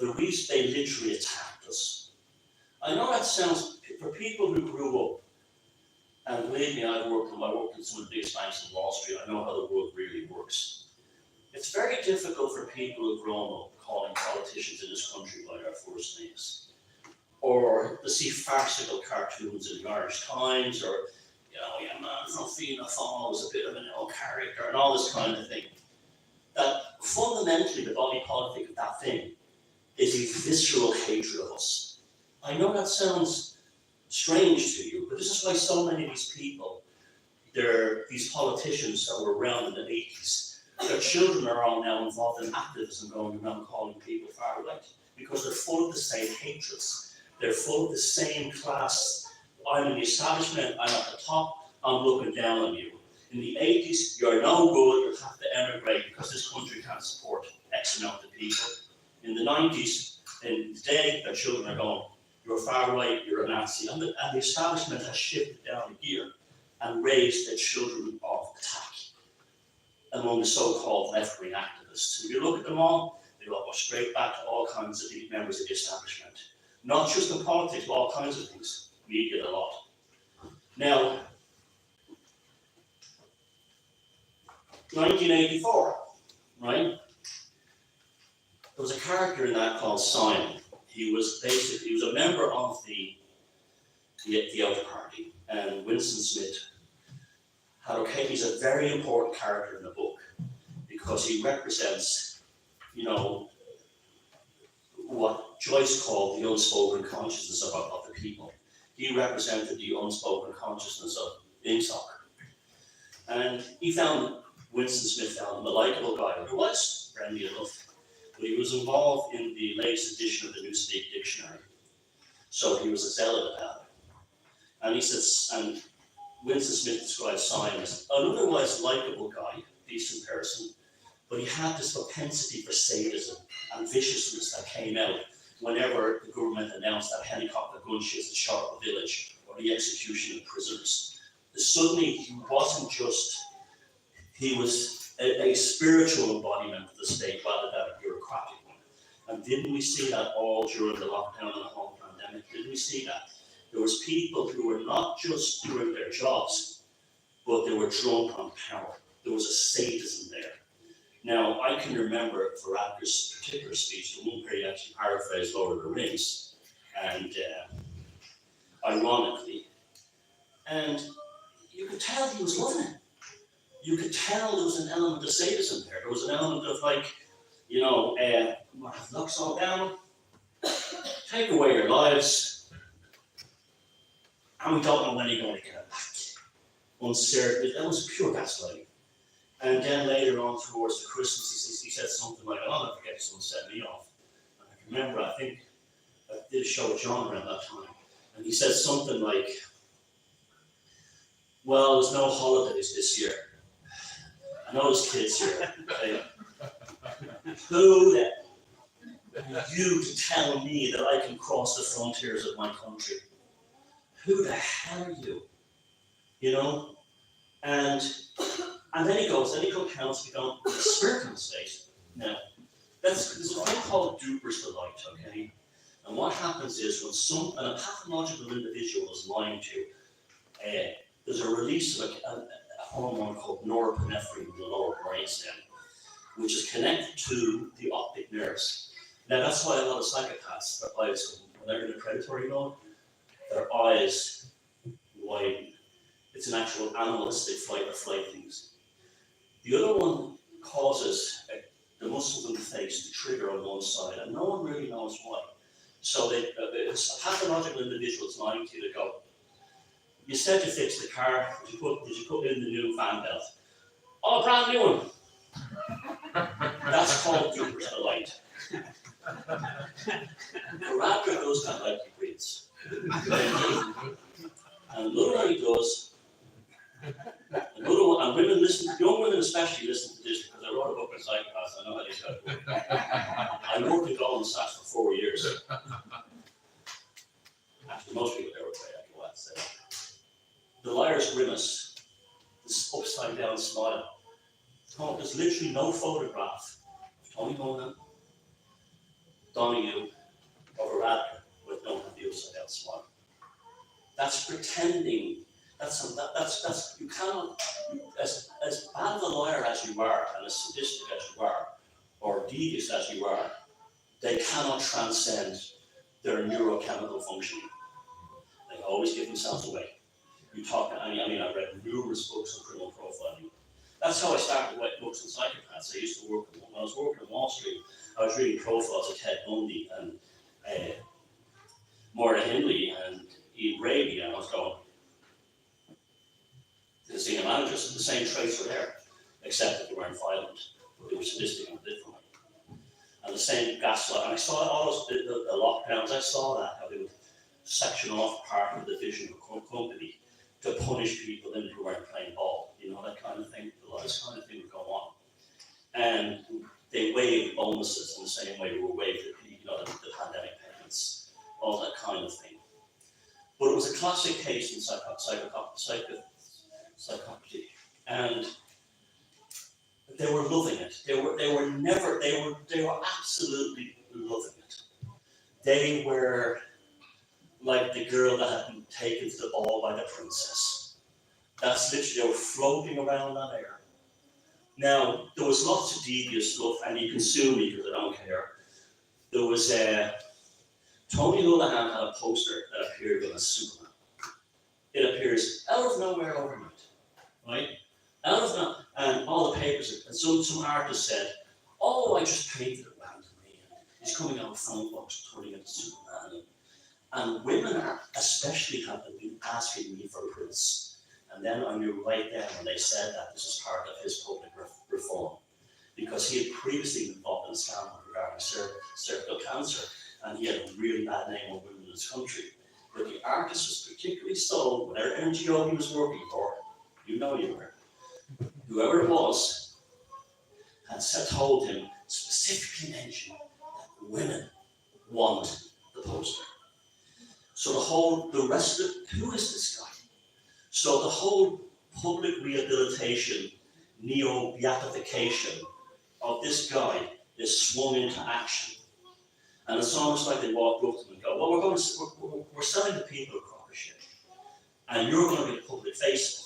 the reason they literally attacked us. I know that sounds, for people who grew up, and believe me, I worked in some of the biggest banks in Wall Street, I know how the world really works. It's very difficult for people who've grown up calling politicians in this country by their first names, or to see farcical cartoons in the Irish Times, or, yeah, man from Fianna Fáil is a bit of an ill character, and all this kind of thing. That fundamentally, the body politic of that thing is a visceral hatred of us. I know that sounds strange to you, but this is why so many of these people, these politicians that were around in the 80s, their children are all now involved in activism, going around calling people far right, because they're full of the same hatreds. They're full of the same class. I'm in the establishment, I'm at the top, I'm looking down on you. In the 80s, you're no good, you have to emigrate because this country can't support X amount of people. In the 90s, and today, their children are going, you're far right, you're a Nazi. And the establishment has shifted down a gear and raised the children of attack among the so-called left-wing activists. If you look at them all, they all go straight back to all kinds of the members of the establishment. Not just in politics, but all kinds of things. Media a lot. Now, 1984, right? There was a character in that called Simon. He was a member of the Outer Party, and Winston Smith he's a very important character in the book because he represents, what Joyce called the unspoken consciousness of the people. He represented the unspoken consciousness of Ingsoc. And Winston Smith found him a likeable guy, who was friendly enough, but he was involved in the latest edition of the New Speak Dictionary. So he was a zealot about it. And he says, and Winston Smith describes Simon as an otherwise likeable guy, decent person, but he had this propensity for sadism and viciousness that came out whenever the government announced that helicopter gunshots had shot up a village or the execution of prisoners. Suddenly, he was a spiritual embodiment of the state rather than a bureaucratic one. And didn't we see that all during the lockdown and the whole pandemic? Didn't we see that? There was people who were not just doing their jobs, but they were drunk on power. There was a sadism there. Now, I can remember Varadkar's particular speech, the one where he actually paraphrased Lord of the Rings, and ironically, and you could tell he was loving it. You could tell there was an element of sadism there. There was an element of looks all down, take away your lives, and we don't know when you're going to get it back. Uncertain. That was pure gaslighting. And then later on towards the Christmas, he said something like, I'll never forget someone set me off. And I can remember, I think I did a show with John around that time, and he said something like, well, there's no holidays this year. I know there's kids here. Okay? Who the you to tell me that I can cross the frontiers of my country? Who the hell are you? And then he counts, we don't, spiritual state. Now, there's a thing called duper's delight, okay? And what happens is when a pathological individual is lying to, there's a release of a hormone called norepinephrine in the lower brainstem, which is connected to the optic nerves. Now, that's why a lot of psychopaths, their eyes, when they're in a predatory mode, their eyes widen. It's an actual animalistic fight or flight things. The other one causes the muscles in the face to trigger on one side, and no one really knows why. So it's a pathological individual that's lying to you to go, you said you fixed the car, did you put in the new fan belt? Oh, brand new one. That's called duper's delight. Varadkar does that like he breathes. And literally does. And women listen, young women especially listen to this because I wrote a book on psychopaths, I know how these guys work. I worked in Goldman Sachs for 4 years. Actually, most people there were great, I can say. The liar's grimace, this upside down smile. There's literally no photograph of Tony Monahan, Donahue, or Varadkar with no the upside down smile. That's pretending. That's you cannot, as bad of a liar as you are, and as sadistic as you are, or devious as you are, they cannot transcend their neurochemical functioning. They always give themselves away. I've read numerous books on criminal profiling. That's how I started writing books on psychopaths. I used to work, when I was working on Wall Street, I was reading profiles of Ted Bundy and Maura Hindley and Ian Brady, and I was going, to see him just the same traits were there, except that they weren't violent, but they were sadistic and different. And the same gaslight, and I saw all those, the lockdowns, I saw that, how they would section off part of the division of a company to punish people in who weren't playing ball, you know, that kind of thing. A lot of this kind of thing would go on. And they waived bonuses in the same way they were waived the pandemic payments, all that kind of thing. But it was a classic case in psychopathy, and they were loving it. They were absolutely loving it. They were like the girl that had been taken to the ball by the princess. That's literally, they were floating around that air. Now, there was lots of devious stuff, and you can sue me because I don't care. There was Tony Holohan had a poster that appeared on a Superman. It appears out of nowhere overnight, right? Out of nowhere, and all the papers, and some artist said, "Oh, I just painted it randomly, and he's coming out of phone box, turning into Superman." And women especially have been asking me for prints. And then I knew right then when they said that this was part of his public reform, because he had previously been involved in a scandal regarding cervical cancer, and he had a really bad name on women in this country. But the artist was particularly so, whatever NGO he was working for, you were, whoever it was, had told him, specifically mentioned that women wanted the poster. So the rest of it, who is this guy? So the whole public rehabilitation, neo-beatification of this guy is swung into action. And it's almost like they walk up to him and go, well, we're selling the people a crock of shit. And you're going to be the public face of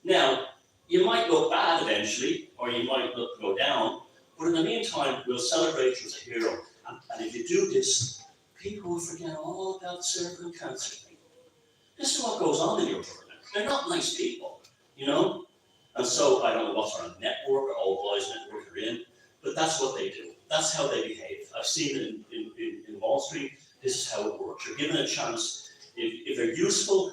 it. Now, you might look bad eventually, or you might go down, but in the meantime, we'll celebrate you as a hero. And if you do this, people will forget all about the cervical cancer thing. This is what goes on in your government. They're not nice people, you know? And so I don't know what sort of network or old boys network they're in, but that's what they do. That's how they behave. I've seen it in Wall Street. This is how it works. You're given a chance. If they're useful,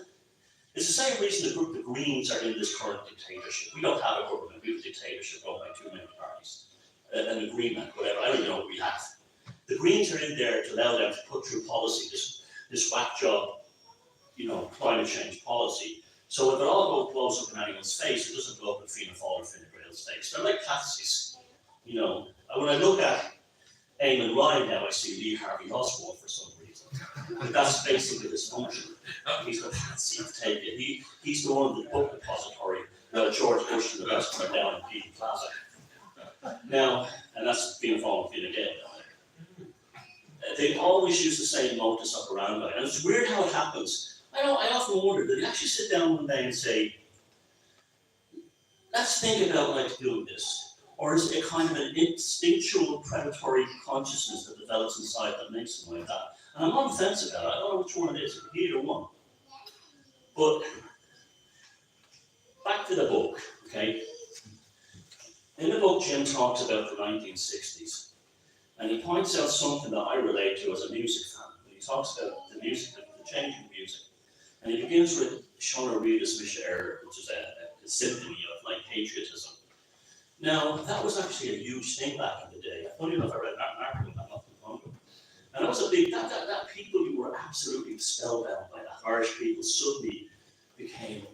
it's the same reason the Greens are in this current dictatorship. We don't have a government. We have a dictatorship run by two main parties. An agreement, whatever. I don't even know what we have. The Greens are in there to allow them to put through policy, this whack job, climate change policy. So if it all blows up in anyone's face, it doesn't blow up in Fianna Fáil or Fine Gael's face. They're like patsies, And when I look at Eamon Ryan now, I see Lee Harvey Oswald for some reason. But that's basically his function. He's the patsy to take it. He's the one that book depository while George Bush and the rest went down in Peaty Plaza. Now, and that's Fianna Fáil and Fine Gael. They always use the same modus operandi, and it's weird how it happens. I often wonder, do they actually sit down one day and say, let's think about doing this? Or is it a kind of an instinctual predatory consciousness that develops inside that makes them like that? And I'm on the fence about it. I don't know which one it is, either one. But back to the book, okay? In the book, Jim talks about the 1960s. And he points out something that I relate to as a music fan. He talks about the music, the changing music. And he begins with Shona Reeda's Misha, which is a symphony of patriotism. Now, that was actually a huge thing back in the day. Funny enough, I read an article about not too long ago. And that was a big, that people who were absolutely spellbound by that. Irish people suddenly became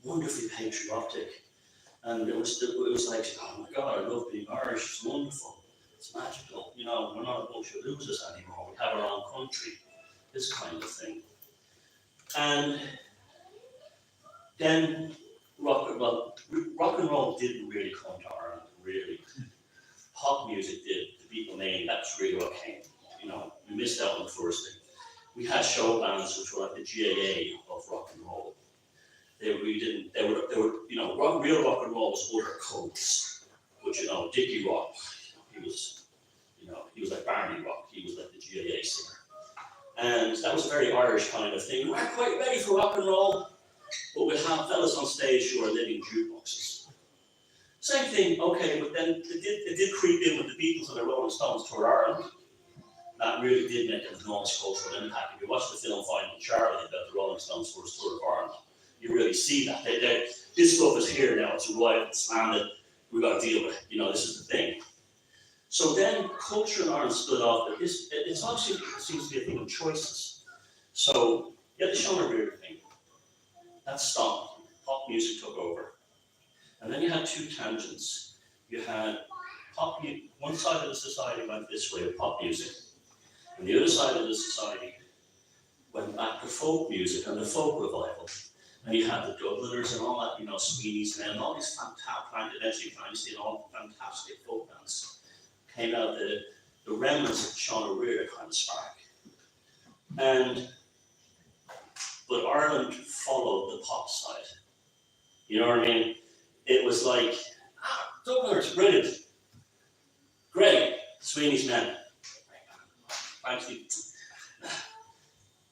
wonderfully patriotic. And it was like, oh my God, I love being Irish, it's wonderful. It's magical, we're not a bunch of losers anymore. We have our own country, this kind of thing. And then rock and roll didn't really come to Ireland, really. Pop music did, the Beatlemania, that's really what came. We missed out on the first thing. We had show bands which were like the GAA of rock and roll. They were, real rock and roll was other cults, which, Dickie Rock. He was like Barney Rock. He was like the GAA singer. And that was a very Irish kind of thing. We weren't quite ready for rock and roll, but we'd have fellas on stage who are living jukeboxes. Same thing, okay, but then it did creep in with the Beatles and the Rolling Stones toured Ireland. That really did make an enormous cultural impact. If you watch the film Finding Charlie about the Rolling Stones' first tour of Ireland, You really see that. This stuff is here now, it's arrived, it's landed, we've got to deal with it. This is the thing. So then culture in Ireland split off, but it's obviously, it seems to be a thing of choices. So you had the Sean O'Reilly thing, that stopped, pop music took over. And then you had two tangents. You had one side of the society went this way with pop music, and the other side of the society went back to folk music and the folk revival. And you had the Dubliners and all that, Sweeney's and all these fantastic, eventually Dynasty and all fantastic folk bands came out of the remnants of Sean O'Reilly kind of spark. But Ireland followed the pop side. You know what I mean? It was like, Dubliners, brilliant. Great, Sweeney's men. Actually,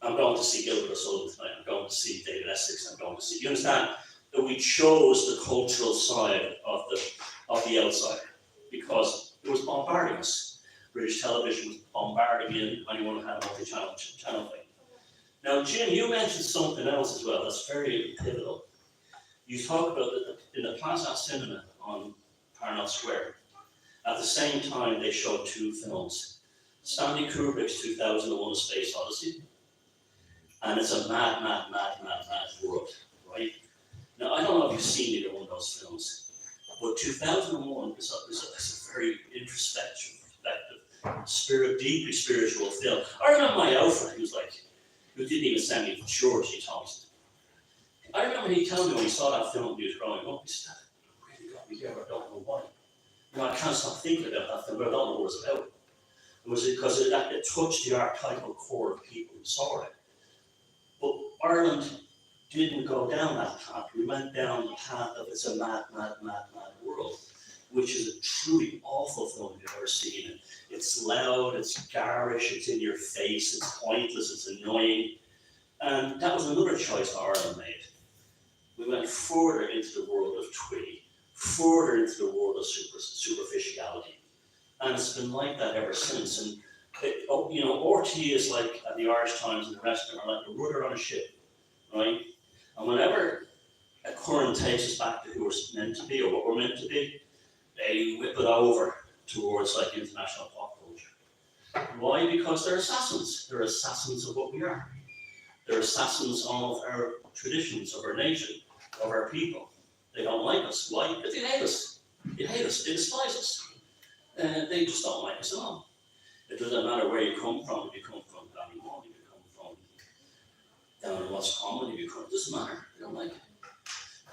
I'm going to see Gilbert O'Sullivan tonight, I'm going to see David Essex, I'm going to see, you understand? That we chose the cultural side of the outside because it was bombarding us. British television was bombarding in anyone who had a multi-channel thing. Now, Jim, you mentioned something else as well that's very pivotal. You talked about in the Plaza Cinema on Parnell Square, at the same time they showed two films. Stanley Kubrick's 2001: A Space Odyssey, and it's a mad world, right? Now, I don't know if you've seen either one of those films, but 2001 is a very introspective, deeply spiritual film. I remember my outfit, who didn't even send me to church, he told me. I remember he told me when he saw that film when he was growing up, he said, that really got me there, I don't know why. I can't stop thinking about that film, but I don't know what it was about. It was because it touched the archetypal core of people who saw it. But Ireland didn't go down that path. We went down the path of it's a mad world, which is a truly awful film if you've ever seen it. It's loud, it's garish, it's in your face, it's pointless, it's annoying. And that was another choice Ireland made. We went further into the world of twee, further into the world of superficiality. And it's been like that ever since. And RT is like, at the Irish Times and the rest of them are like a rudder on a ship, right? And whenever a current takes us back to who we're meant to be or what we're meant to be, they whip it over towards like international pop culture. Why? Because they're assassins. They're assassins of what we are. They're assassins of our traditions, of our nation, of our people. They don't like us. Why? Because they hate us. They hate us. They despise us. They just don't like us at all. It doesn't matter where you come from. If you come from Ballymun, if you come from down in West Common, if you come, it doesn't matter. They don't like it.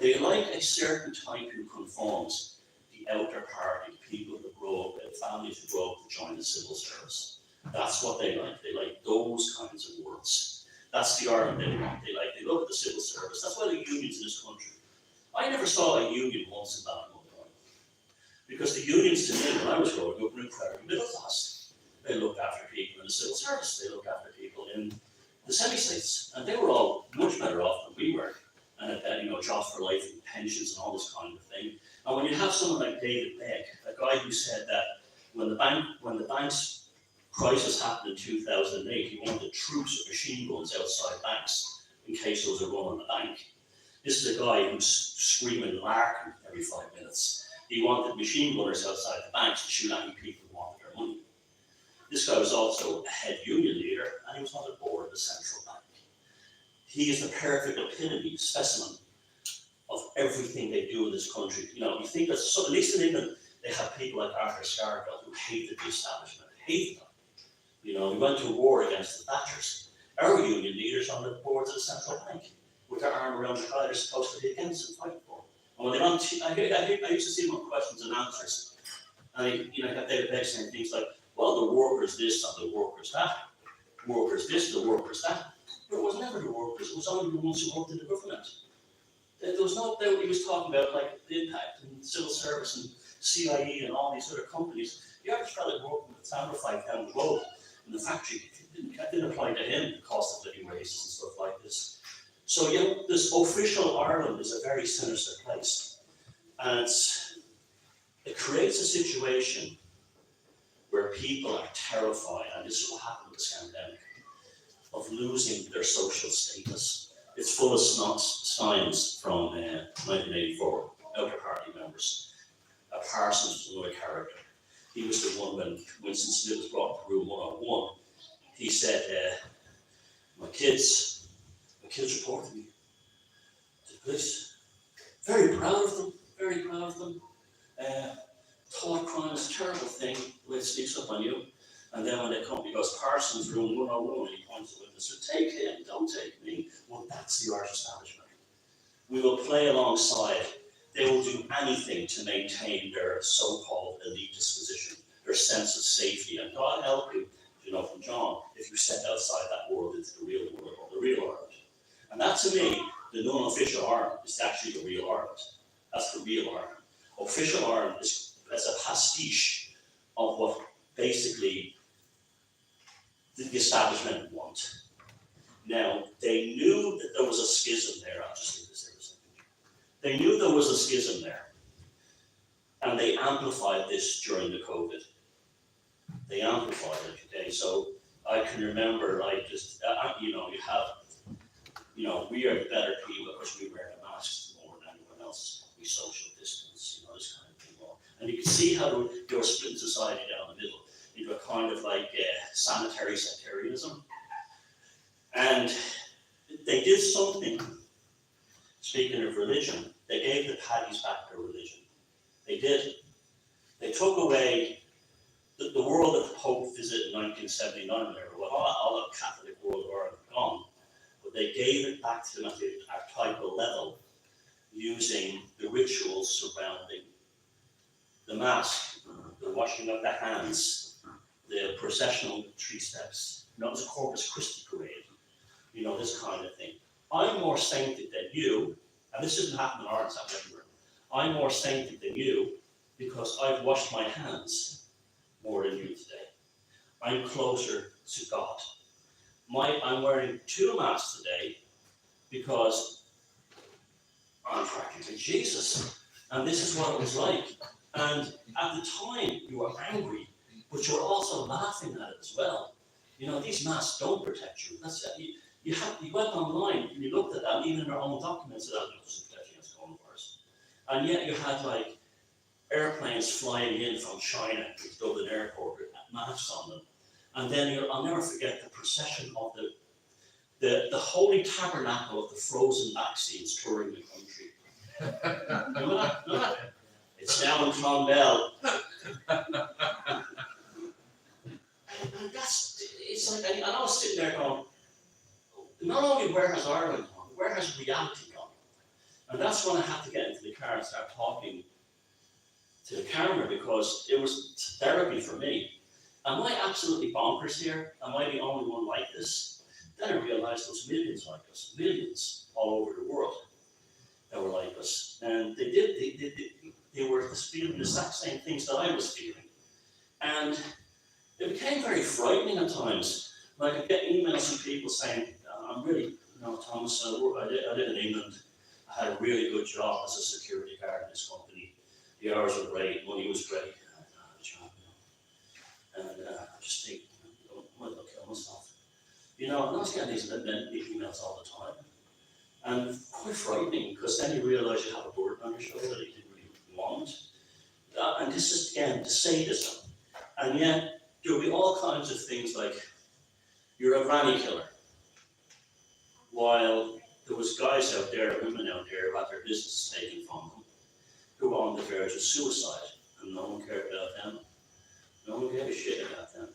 They like a certain type who conforms, the outer party, people who grow up, families who grow up to join the civil service. That's what they like. They like those kinds of words. That's the Ireland they want. They look at the civil service. That's why the unions in this country. I never saw a union once in Ballymun. Because the unions to me, when I was growing up, were incredibly middle class. They looked after people in the civil service. They looked after people in the semi-states. And they were all much better off than we were. And jobs for life and pensions and all this kind of thing. And when you have someone like David Begg, a guy who said that when the bank's crisis happened in 2008, he wanted troops with machine guns outside banks in case there was a run on the bank. This is a guy who's screaming Larkin every 5 minutes. He wanted machine gunners outside the banks to shoot any people who wanted their money. This guy was also a head union leader, and he was on the board of the central bank. He is the perfect epitome, specimen of everything they do in this country. You think that, so at least in England, they have people like Arthur Scargill who hated the establishment, hated them. We went to war against the Thatchers. Our union leaders on the boards of the central bank, with their arm around the guy they're supposed to be against and fight for. And when they don't, I used to see them on questions and answers. And I got David Begg saying things like, well, the workers this and the workers that. Workers this, the workers that. But it was never the workers, it was only the ones who worked in the government. There was no, he was talking about like the impact and civil service and CIE and all these other companies. The average fellow working with Amplified down the road in the factory, it didn't apply to him, the cost of living raises and stuff like this. So, this official Ireland is a very sinister place. And it creates a situation where people are terrified, and this is what happened with this pandemic, of losing their social status, It's full of signs from 1984, outer party members. Parsons was another character. He was the one when Winston Smith was brought to room 101. He said, my kids reported me to the police. Very proud of them, very proud of them. Thought crime is a terrible thing, the way it sneaks up on you. And then when they come, he goes, Parsons, room 101, and he points to the witness, so take him, don't take me. Well, that's the Irish establishment. We will play alongside. They will do anything to maintain their so-called elite disposition, their sense of safety. And God help you, you know, from John, if you step outside that world into the real world, or the real Ireland. And that, to me, the non-official Ireland is actually the real Ireland. That's the real Ireland. Official Ireland is a pastiche of what basically the establishment want. Now, they knew that there was a schism there. I'll just leave this there for a second. They knew there was a schism there. And they amplified this during the COVID. They amplified it, okay? So I can remember, like, just, you know, you have, you know, we are better people because we wear the masks more than anyone else. We social distance, you know, this kind of thing. And you can see how there was split society down the middle into a kind of like sanitary sectarianism. And they did something, speaking of religion, they gave the Paddies back their religion. They did. They took away the world that the Pope visited in 1979, well, all the Catholic world were gone, but they gave it back to them at the archetypal level, using the rituals surrounding the Mass, the washing of the hands, the processional 3 steps, you know, it was a Corpus Christi parade, you know, this kind of thing. I'm more sainted than you, and this doesn't happen in Ireland, it's happening everywhere. I'm more sainted than you because I've washed my hands more than you today. I'm closer to God. I'm wearing 2 masks today because I'm practically Jesus. And this is what it was like. And at the time, you were angry, but you were also laughing at it as well. You know, these masks don't protect you. That's you went online and you looked at that, even in their own documents, that it doesn't protect you against coronavirus. And yet you had like airplanes flying in from China to Dublin airport with masks on them. And then I'll never forget the procession of the holy tabernacle of the frozen vaccines touring the country. Remember that? Remember that? It's now in Clonbell. And it's like, and I was sitting there going, not only where has Ireland gone, where has reality gone? And that's when I had to get into the car and start talking to the camera, because it was therapy for me. Am I absolutely bonkers here? Am I the only one like this? Then I realized there was millions like us, millions all over the world that were like us. And they were feeling the exact same things that I was feeling. And it became very frightening at times. Like I get emails from people saying, I'm really, you know, Thomas, I live in England. I had a really good job as a security guard in this company. The hours were great, money was great. I had a job, you know. And I just think, I might kill myself. You know, and I was getting these emails all the time. And quite frightening, because then you realise you have a burden on your shoulder that you didn't really want. And this is, again, the sadism. And yet, there will be all kinds of things like, you're a granny killer. While there was guys out there, women out there, who had their business taken from them, who were on the verge of suicide, and no one cared about them. No one gave a shit about them.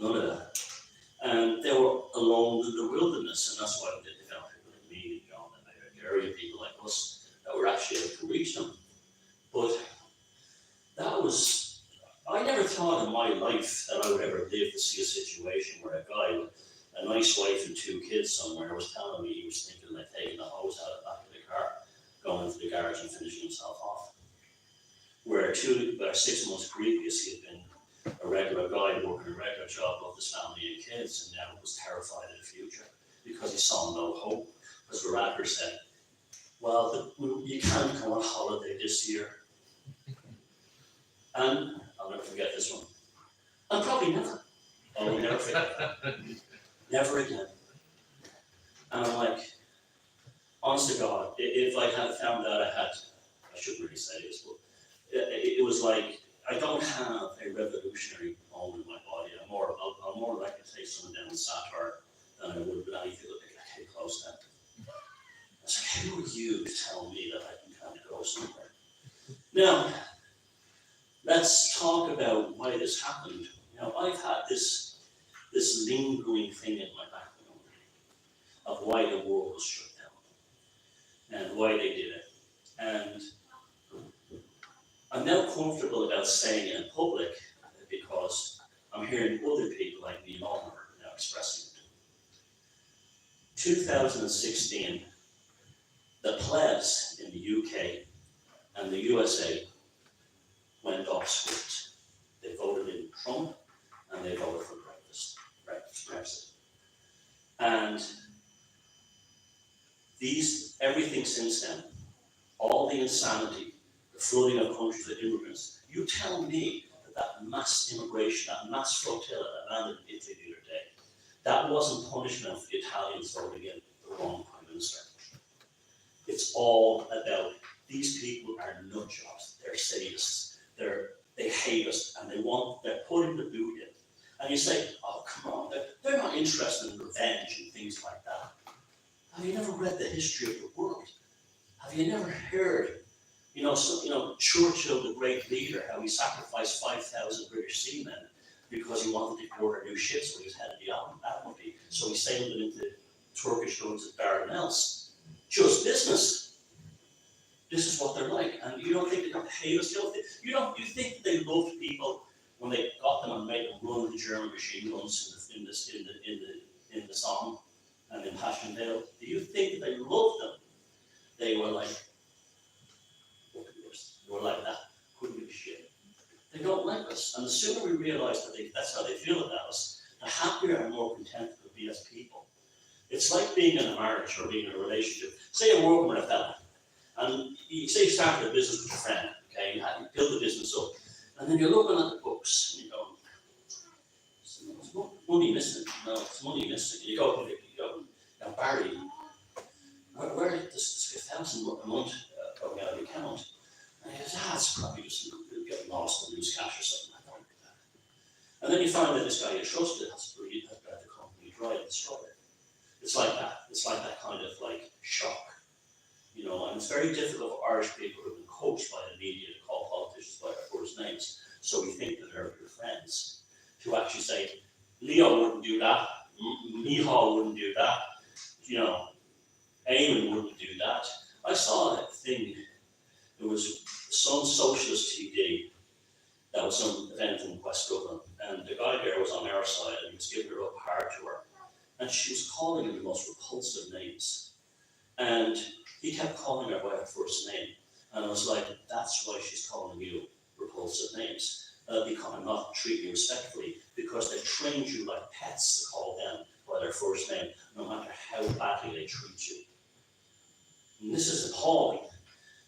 None of that. And they were alone in the wilderness, and that's why they found people like me and John and Gary and people like us that were actually able to reach them. But that was, I never thought in my life that I would ever live to see a situation where a guy with a nice wife and 2 kids somewhere was telling me he was thinking like taking the hose out of the back of the car, going into the garage and finishing himself off. Where 6 months previously had been a regular guy working a regular job with his family and kids, and now was terrified of the future because he saw no hope. Because the rapper said, well, you can't go on holiday this year. And I'll never forget this one. And probably never. I will never forget that. Never again. And I'm like, honest to God, if I had found out I shouldn't really say this, but it was like, I don't have a revolutionary bone in my body. I'm more likely to take someone down with satire than I would with anything that I came close to. I was like, who are you to tell me that I can kind of go somewhere? Now, let's talk about why this happened. I've had this lingering thing in my background of why the world was shut down and why they did it. And I'm now comfortable about saying it in public because I'm hearing other people like me and Oliver now expressing it. 2016, the plebs in the UK and the USA went off script. They voted in Trump and they voted for Brexit. And everything since then, all the insanity, the flooding of countries with immigrants, you tell me that mass immigration, that mass flotilla that landed in Italy the other day, that wasn't punishment for the Italians voting in the wrong prime minister. It's all about these people are nut jobs, they're sadists, they hate us, and they're putting the boot in. And you say, oh, come on, they're not interested in revenge and things like that. Have you never read the history of the world? Have you never heard, Churchill, the great leader, how he sacrificed 5,000 British seamen because he wanted to order new ships when he was head of the Admiralty, so he sailed them into Turkish guns at Dardanelles. Just business. This is what they're like, and you don't think they're going to hate us? You think they loved people when they got them and made them run the German machine guns in the Somme and in Passchendaele? Do you think that they loved them? They were like, that. Couldn't give a shit. They don't like us, and the sooner we realize that that's how they feel about us, the happier and more content we'll be as people. It's like being in a marriage or being in a relationship. Say you're working with a fella, and you started a business with your friend, okay, you build the business up, and then you're looking at the books, and you go, there's money missing, there's money missing. You go, now Barry, where does this 1,000 a month going out of the account? And he goes, it's probably just getting lost and lose cash or something. I don't like that. And then you find that this guy you trusted has got the company dry and destroyed it. It's like that. It's like that kind of like shock. And it's very difficult for Irish people who have been coached by the media to call politicians by their first names. So we think that they're your friends. To actually say, Leo wouldn't do that, Michal wouldn't do that, Eamon wouldn't do that. I saw a thing, there was some socialist TD, that was some event in West Dublin, and the guy there was on our side and he was giving her up hard to her. And she was calling him the most repulsive names. And he kept calling her by her first name. And I was like, that's why she's calling you repulsive names. Because I'm not treating you respectfully, because they trained you like pets to call them by their first name, no matter how badly they treat you. And this is appalling.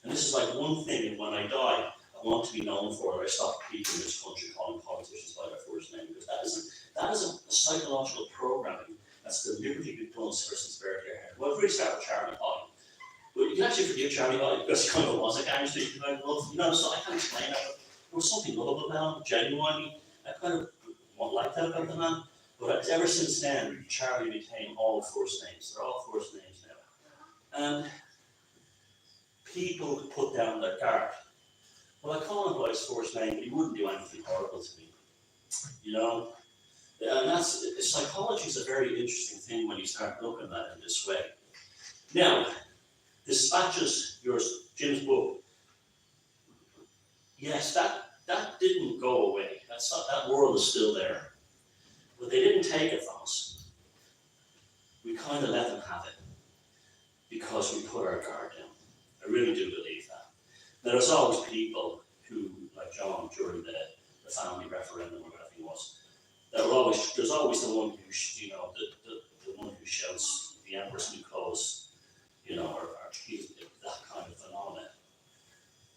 And this is like one thing, and when I die, I want to be known for it. I stop people in this country calling politicians by their first name, because that is a psychological programming that's deliberately been done ever since birth here. Well, if we start with Charlie High, well, you can actually forgive Charlie High because he kind of was a gangster, so I can't explain that. There was something lovable about him, genuinely. I kind of like that about the man. But ever since then, Charlie became all first names. They're all first names now. And people put down their guard. Well, I call him by his first name, but he wouldn't do anything horrible to me. And psychology is a very interesting thing when you start looking at it in this way. Now, Despatches, Jim's book, yes, that didn't go away. That world is still there. But they didn't take it from us. We kind of let them have it because we put our guard down. I really do believe that. Now, there's always people who, like John, during the family referendum or whatever it was, there's always the one who, the one who shouts the Emperor's new clothes, or that kind of phenomenon.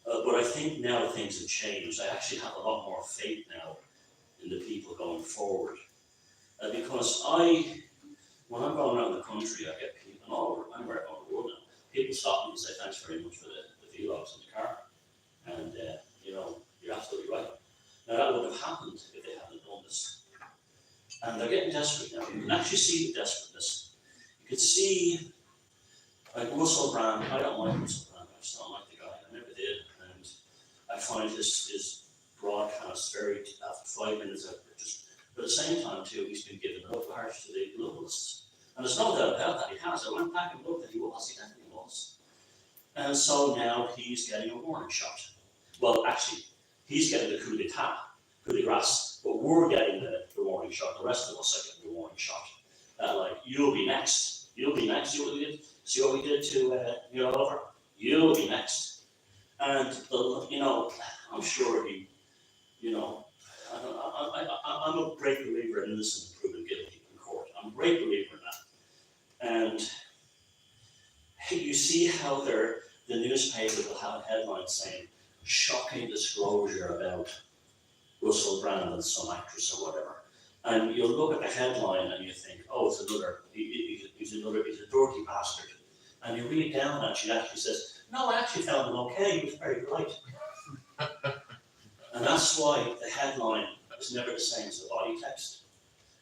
But I think now things have changed. I actually have a lot more faith now in the people going forward. Because when I'm going around the country, I get people people stop me and say, thanks very much for the vlogs in the car. And, you know, you're absolutely right. Now, that would have happened if they hadn't done this. And they're getting desperate now. You can actually see the desperateness. You can see, like Russell Brand, I don't like Russell Brand, I just don't like the guy, I never did. And I find his broadcast very, after 5 minutes, but at the same time too, he's been given enough harsh to the globalists. And there's no doubt about that, he has. I went back and looked that he definitely was. And so now he's getting a warning shot. Well, actually, he's getting the coup de grace, but we're getting the warning shot. The rest of us are getting the warning shot. Like, you'll be next. See what we did? See what we did to Oliver? You'll be next. And, I'm sure he, I'm a great believer in innocent and proven guilty in court. I'm a great believer in that. And you see how the newspaper will have a headline saying, shocking disclosure about Russell Brand and some actress or whatever. And you'll look at the headline and you think, oh, he's a dirty bastard. And you read down and she actually says, no, I actually found him okay, he was very polite. And that's why the headline is never the same as the body text.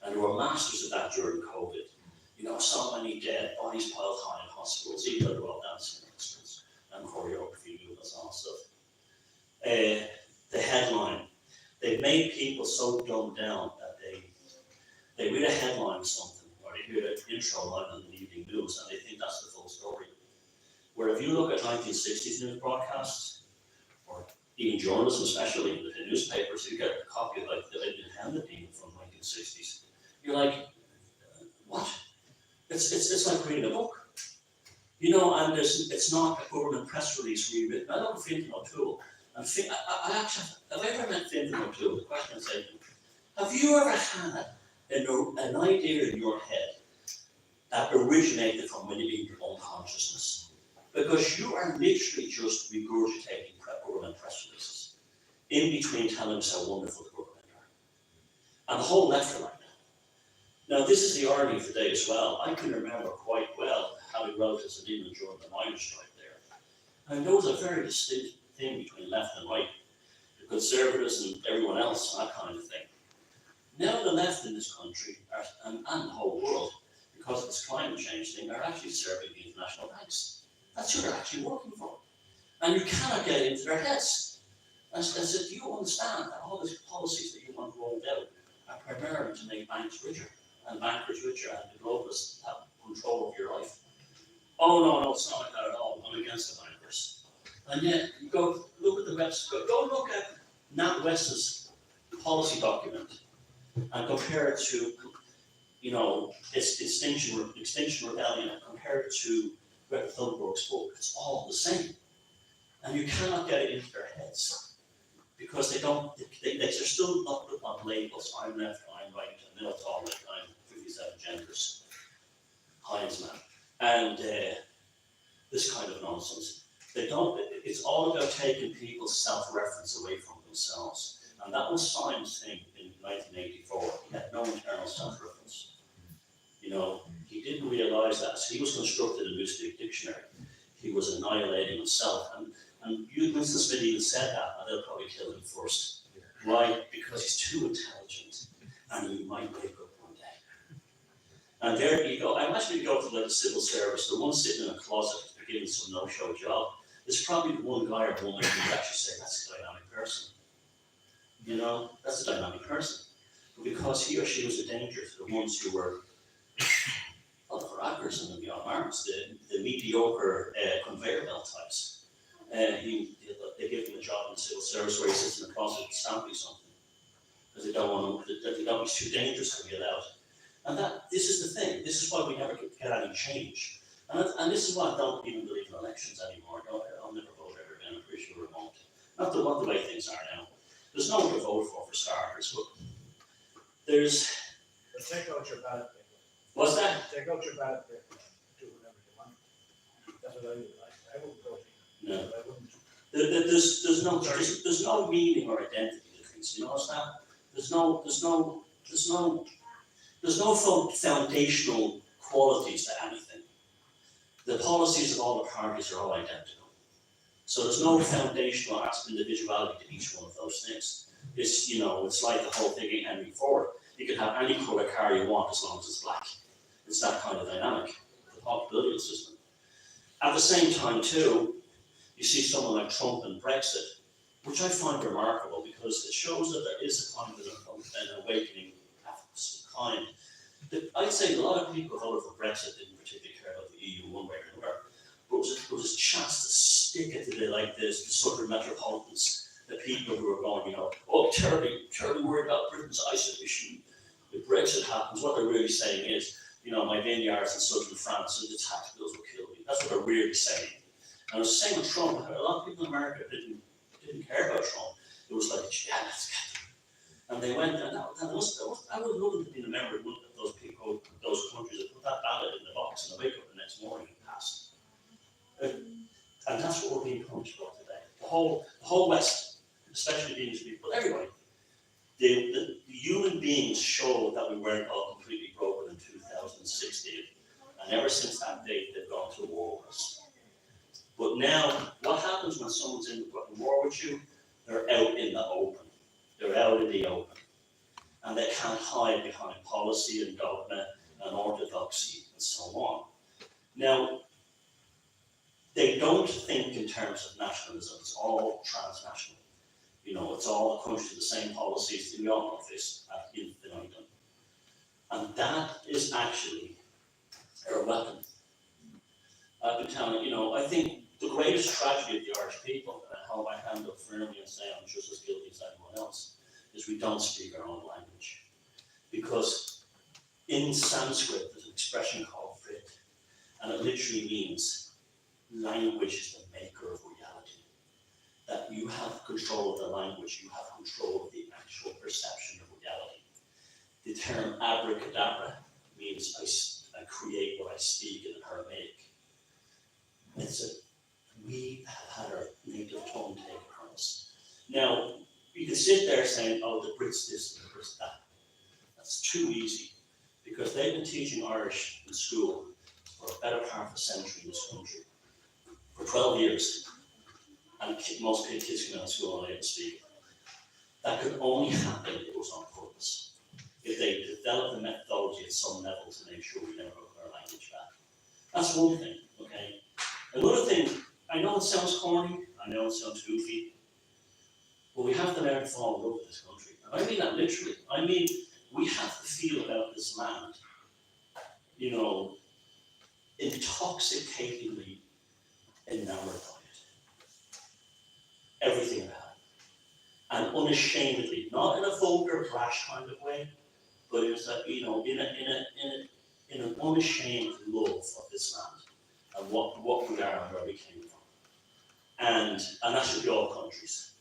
And we were masters of that during COVID. So many dead bodies piled high in hospitals, even though they're all dancing in hospitals and choreography movements and all stuff. The headline, they've made people so dumbed down that they read a headline or something, or they hear an intro line on the evening news and they think that's the full story. Where if you look at 1960s news broadcasts, or even journalism, especially the newspapers, you get a copy of like the handed even from 1960s. You're like, what? It's like reading a book. And it's not a government press release rewritten. I love Fintan O'Toole. And I actually, have I ever met Fintan O'Toole? The question is, have you ever had an idea in your head that originated from within your own consciousness? Because you are literally just regurgitating government press releases in between telling us how wonderful the government are. And the whole left are like that. Now, this is the irony of the day as well. I can remember quite well having relatives in England during the miners' strike there. And there was a very distinct thing between left and right, the conservatives and everyone else, that kind of thing. Now the left in this country, and the whole world, because of this climate change thing, are actually serving the international banks. That's who they're actually working for. And you cannot get into their heads. As if you understand that all these policies that you want rolled out are primarily to make banks richer, and bankers richer, and the globalists have control of your life. Oh no, it's not like that at all. I'm against the bankers. And yet, you go look at the website, go look at Nat West's policy document and compare it to, its Extinction Rebellion, and compare it to Greta Thunberg's book. It's all the same. And you cannot get it into their heads because they're still not put on labels. I'm left, I'm right, and they'll talk like I'm 57 genders. Heinz man. And this kind of nonsense. It's all about taking people's self-reference away from themselves. And that was Simon's thing in 1984. He had no internal self-reference. He didn't realize that as he was constructing a Newspeak dictionary, he was annihilating himself. And Winston Smith even said that, and they'll probably kill him first. Why? Because he's too intelligent, and he might wake up one day. And there you go. I imagine you go to the civil service, the one sitting in a closet giving some no-show job, is probably the one guy or woman who would actually say, that's a dynamic person. That's a dynamic person. But because he or she was a danger to the ones who were, the frackers and the arms, the mediocre conveyor belt types, they give him a job in the civil service where he sits in the closet stamping something. Because they don't want him, he's too dangerous to be allowed. And this is the thing. This is why we never get any change. And this is why I don't even believe in elections anymore. I'll never vote ever again. I'm pretty sure I won't. Not the way things are now. There's no one to vote for starters, but there's. But take out your ballot paper. What's that? Take out your ballot paper. Do whatever you want. That's what I would like. I wouldn't vote. No. I wouldn't. There's no meaning or identity to things. What's that? There's no foundational qualities to anything. the policies of all the parties are all identical. So there's no foundational aspect of individuality to each one of those things. It's, you know, it's like the whole thing in Henry Ford. You can have any colour car you want as long as it's black. It's that kind of dynamic, the political system. At the same time too, you see someone like Trump and Brexit, which I find remarkable because it shows that there is a kind of an awakening of some kind. I'd say a lot of people who voted for Brexit didn't particularly care about the EU one way or another, but it was a chance to stick it to the, like this, the sort of metropolitans, the people who are going, you know, oh, terribly worried about Britain's isolation. If Brexit happens, what they're really saying is, you know, my vineyards in southern France and the tax bills will kill me. That's what they're really saying. And it's the same with Trump. A lot of people in America didn't care about Trump. It was like, yeah, let's get them. And they went, and I would love to be a member of one of those people, those countries that put that ballot in the box and they wake up the next morning and pass. And that's what we're being punished for today. The whole West, especially the English people, but everybody. The human beings showed that we weren't all completely broken in 2016. And ever since that date, they've gone to war with us. But now, what happens when someone's in war with you? They're out in the open. They're out in the open. And they can't hide behind policy and dogma and orthodoxy and so on. Now, they don't think in terms of nationalism. It's all transnational. You know, it's all the countries with the same policies. We all know this ad infinitum. And that is actually our weapon. I've been telling you, know, I think the greatest tragedy of the Irish people, and I hold my hand up firmly and say I'm just as guilty as anyone else, is we don't speak our own language. Because in Sanskrit, there's an expression called vrit, and it literally means language is the maker of reality. That you have control of the language, you have control of the actual perception of reality. The term abracadabra means I create what I speak in Aramaic. We have had our native tongue taken from us. Now, you can sit there saying, oh, the Brits this and the Brits that. That's too easy, because they've been teaching Irish in school for a better part of a century in this country, for 12 years. And most kids come out of school and they don't speak it. That could only happen if it was on purpose. If they developed a methodology at some level to make sure we never got our language back. That's one thing, okay? Another thing, I know it sounds corny, I know it sounds goofy, but we have to learn to fall in love with this country. And I mean that literally. I mean, we have to feel about this land, you know, intoxicatingly enamored by it. Everything about it. And unashamedly, not in a vulgar, brash kind of way, but it's a, you know, in an unashamed love of this land and what we are and where we came from. And that should be all countries,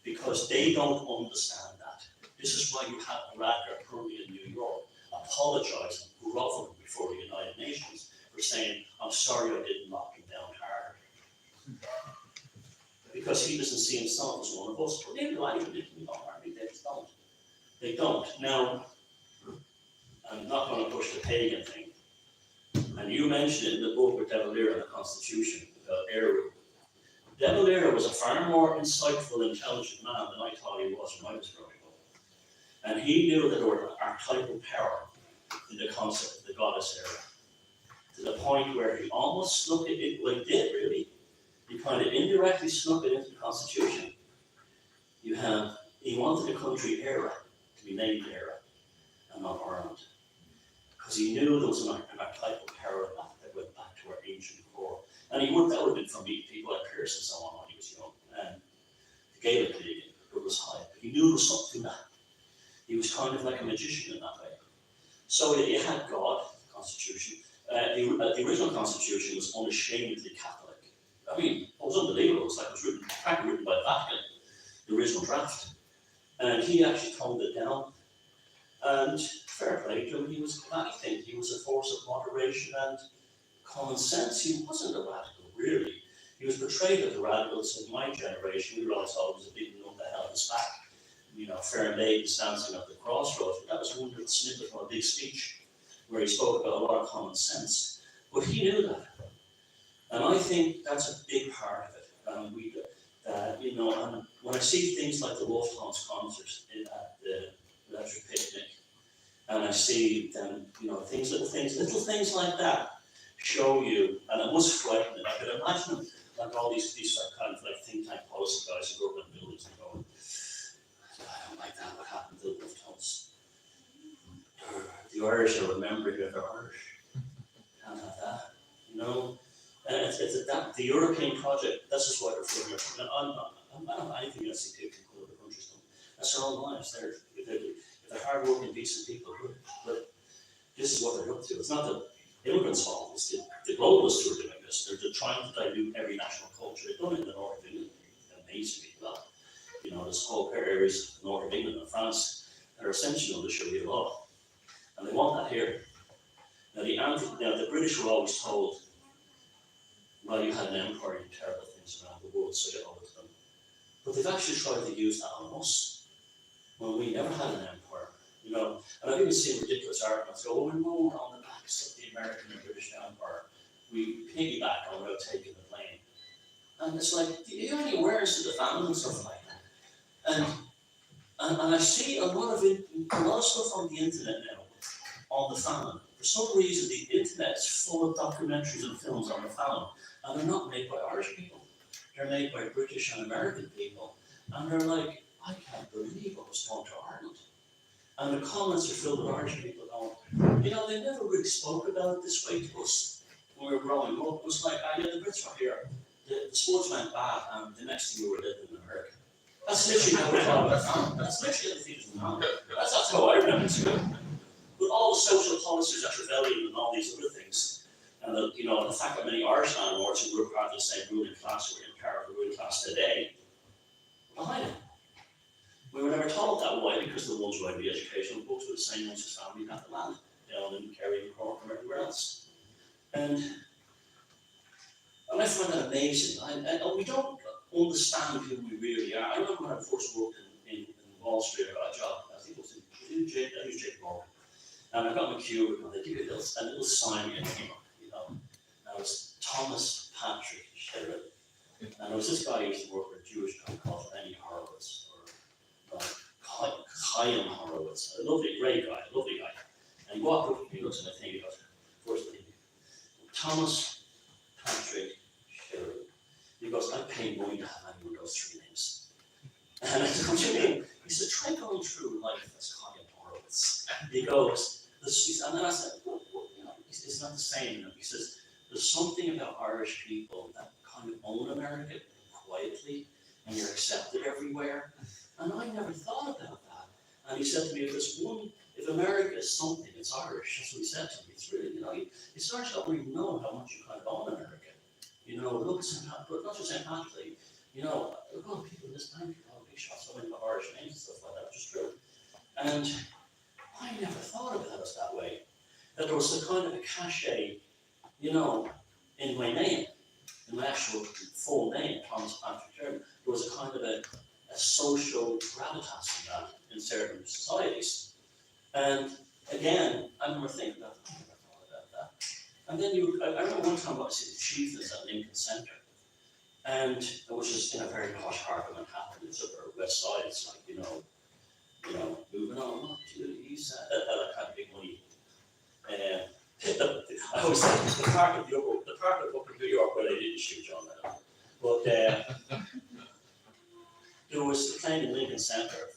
because they don't understand that. This is why you have Radgar currently in New York apologising, groveling before the United Nations for saying, I'm sorry I didn't lock him down harder. Because he doesn't see himself as one of us. But they do anyway, they just don't. They don't. Now, I'm not going to push the pagan thing. And you mentioned it in the book with De Valera and the Constitution about Eru. De Valera was a far more insightful, intelligent man than I thought he was when I was growing up. And he knew that there was archetypal power in the concept of the goddess era, to the point where he almost snuck it in, well, he did really. He kind of indirectly snuck it into the Constitution. He wanted the country era to be named Era and not Ireland. Because he knew there was an archetypal power that went back to our ancient core. And that would have been from people like Pearce and so on when he was young. And the Gaelic League, it was high. But he knew there was something to that. He was kind of like a magician in that way. So you had God, Constitution. The original Constitution was unashamedly Catholic. I mean, it was unbelievable. It was like it was written by the Vatican, the original draft. And he actually toned it down. And fair play to him, he was, I think, he was a force of moderation and common sense. He wasn't a radical, really. He was portrayed as the radicals of my generation. We always thought he was a big nut that held us back. You know, fair ladies dancing at the crossroads. But that was one little snippet from a big speech where he spoke about a lot of common sense. But he knew that. And I think that's a big part of it. You know, and when I see things like the Lufthansa concert at the Electric Picnic, and I see them, you know, little things like that show you, and it was frightening. I could imagine like all these kind of like think tank policy guys who go up in buildings and going, I don't like that, what happened to the Lufthansa? The Irish are remembering that they're Irish. Can't have that, you know? And it's that, the European project, this is what they're for here. And I don't have anything against the people from other countries, that's their own lives. If they're hard-working, decent people, but this is what they're up to. It's not the immigrants' fault, it's the globalists who are doing this. They're trying to dilute every national culture. They've done it in the north of England amazingly well. You know, there's whole areas in the north of England and France that are essentially under Sharia law. And they want that here. Now the British were always told, well, you had an empire, you terrible things around the world, so you owe it to them. But they've actually tried to use that on us, when we never had an empire, you know. And I've even seen ridiculous arguments go, we rode on the backs of the American and British Empire. We piggyback on without taking the plane. And it's like, do you have any awareness of the famine and stuff like that? And I see a lot of stuff on the internet now on the famine. For some reason, the internet is full of documentaries and films on the famine, and they're not made by Irish people. They're made by British and American people, and they're like, I can't believe what was done to Ireland. And the comments are filled with Irish people going, you know, they never really spoke about it this way to us when we were growing up. It was like, yeah, the Brits were here, the sports went bad, and the next thing we were living in America. That's literally how we thought about famine. That's literally how they think of famine. That's how I remember it too. With all the social policies that rebellion and all these other things, and the fact that many Irish landlords who were part of the same ruling class were in power of the ruling class today, behind it. We were never told that way because the ones who had the educational books were the same ones whose family got the land, in Kerry and Cork and everywhere else. And I find that amazing. We don't understand who we really are. I remember when I first worked in Wall Street, I got a job, I think it was J.P. Morgan. And I got my cube, and they give you a little sign in here, you know. And it was Thomas Patrick Sheridan. And there was this guy who used to work for a Jewish guy called Lenny Horowitz, or Chaim Horowitz. A lovely, great guy, a lovely guy. And he walked up and he looks at the thing, he goes, first thing, Thomas Patrick Sheridan. He goes, I pay money to have anyone of those three names. And I said, what do you mean? He said, try going through life as Chaim Horowitz. He goes, and then I said, well, it's not the same. He says, there's something about Irish people that kind of own America quietly, and you're accepted everywhere. And I never thought about that. And he said to me, if America is something, it's Irish. That's what he said to me. It's really, you start to not really know how much you kind of own America. But not just empathically, look at all the people in this country, all the big shots, so many Irish names and stuff like that, which is true. And I never thought about us that way. That there was a kind of a cachet, in my name, in my actual full name, Thomas Patrick Sheridan. There was a kind of a social gravitas in that in certain societies. And again, I remember thinking that, I never thought about that. And then I remember one time I was at the Chieftains at Lincoln Centre, and it was just in a very posh part of Manhattan, it's over West Side, it's like, moving on, he's that kind of big money. I always say the park of New York where they didn't shoot John Lennon. But there was playing in Lincoln Centre,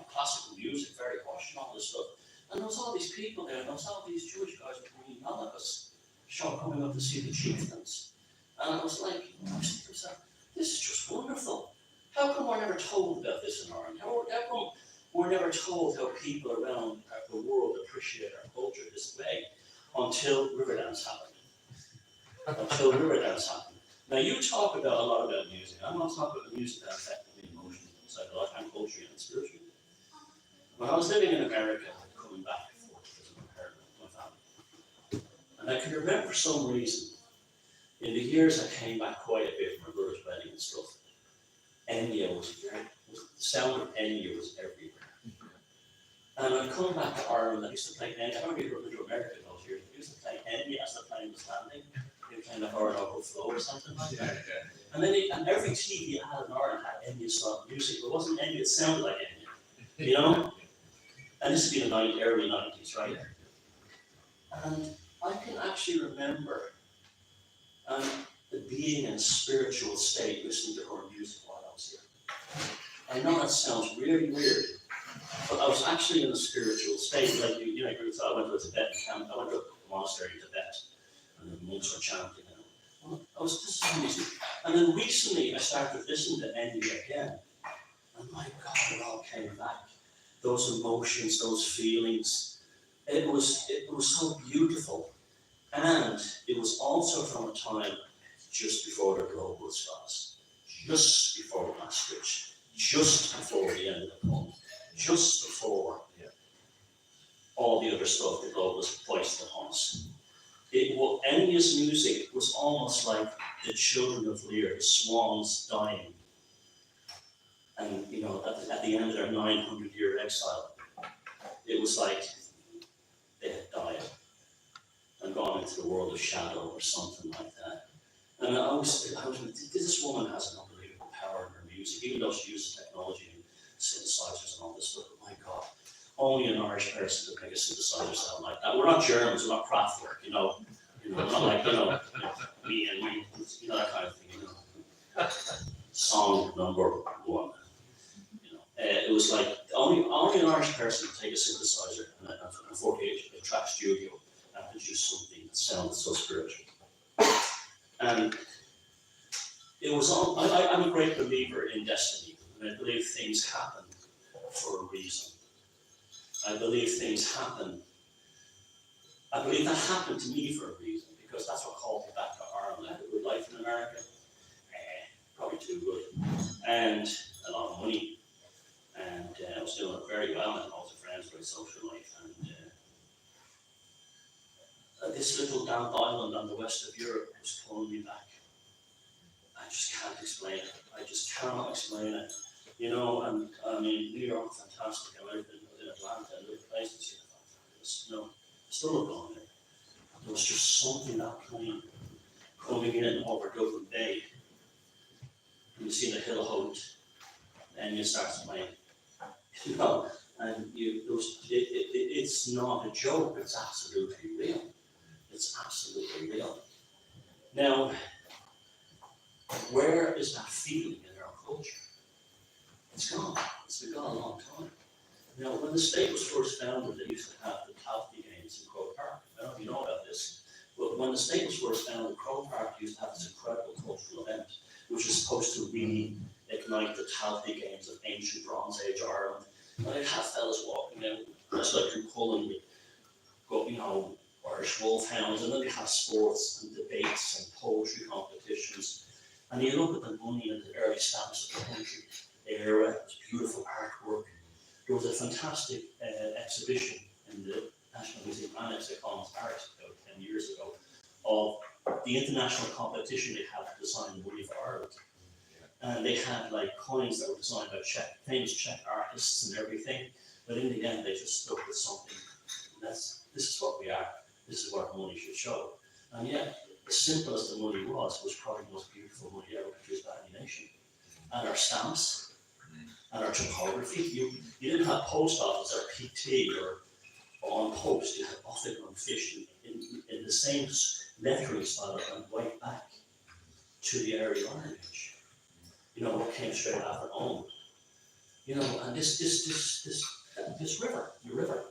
classical music, very posh, and all this stuff. And there was all these people there, and there was all these Jewish guys with green melons coming up to see the Chieftains. And I was like, this is just wonderful. How come we're never told about this in Ireland? How come we're never told how people around the world appreciate our culture this way until Riverdance happened? Now you talk a lot about music. I'm not talking about music that affects me emotionally, psychologically, and culturally and spiritually. When I was living in America, coming back and forth to visit my family, and I can remember for some reason, in the years I came back quite a bit from my brother's wedding and stuff, the sound of Enya was everywhere. And I'd come back to Ireland, I used to play Enya. I remember you were to America those years. I used to play Enya as the plane was landing. They were playing kind of Orinoco flow or something like that. And then and every TV ad in Ireland had Enya style music, but it wasn't Enya, it sounded like Enya, you know? And this would be the early 90s, right? And I can actually remember being in a spiritual state listening to her music while I was here. I know that sounds really weird, but I was actually in a spiritual state. Like, you know, I went to a Tibetan camp, I went to a monastery in Tibet, and the monks were chanting. And I was just amazing. And then recently I started listening to Enya again, and my God, it all came back. Those emotions, those feelings. It was so beautiful. And it was also from a time just before the globalist rise, just before the mass switch, just before the end of the pump, just before all the other stuff the globalists foisted upon us. Enya's music was almost like the children of Lear, the swans dying. And, you know, at the end of their 900-year exile, it was like they had died and gone into the world of shadow or something like that. And I was this woman has an unbelievable power in her music, even though she uses technology and synthesizers and all this stuff. But my God, only an Irish person could make a synthesizer sound like that. We're not Germans, we're not Kraftwerk, you know, not like, me and we, that kind of thing, Song number one. It was like only an Irish person could take a synthesizer and a 48-track studio and produce something that sounded so spiritual. And it was all, I'm a great believer in destiny, and I believe things happen for a reason. I believe things happen. I believe that happened to me for a reason, because that's what called me back to Ireland. I had a good life in America, probably too good, and a lot of money. And I was doing it very well, and lots of friends, very social life. And this little damp island on the west of Europe was pulling me back. I just can't explain it. I just cannot explain it. You know, and I mean, New York, fantastic. I lived in Atlanta and other places. I still love going there. There was just something that plane coming in over Dublin Bay. And you see the hill hold, and you start playing. And it's not a joke, it's absolutely real. It's absolutely real. Now, where is that feeling in our culture? It's gone. It's been gone a long time. Now, when the state was first founded, they used to have the Taffy Games in Croke Park. I don't know if you know about this, but when the state was first founded, Croke Park used to have this incredible cultural event, which was supposed to really ignite the Taffy Games of ancient Bronze Age Ireland. And I'd have fellas walking out, just like you're pulling with, Irish wolfhounds, and then they have sports and debates and poetry competitions. And you look at the money and the early stamps of the country, the era, it was beautiful artwork. There was a fantastic exhibition in the National Museum Annex at Commons Paris about 10 years ago of the international competition they had to design the money of Ireland. And they had like coins that were designed by famous Czech artists and everything. But in the end, they just stuck with something. And this is what we are. This is what money should show. And yet, as simple as the money was probably the most beautiful money ever produced by any nation. And our stamps, and our typography. You didn't have post office or PT or on post. You had Othicon fish in the same lettering style that went right back to the early Iron Age. What came straight after home. And this river, the river,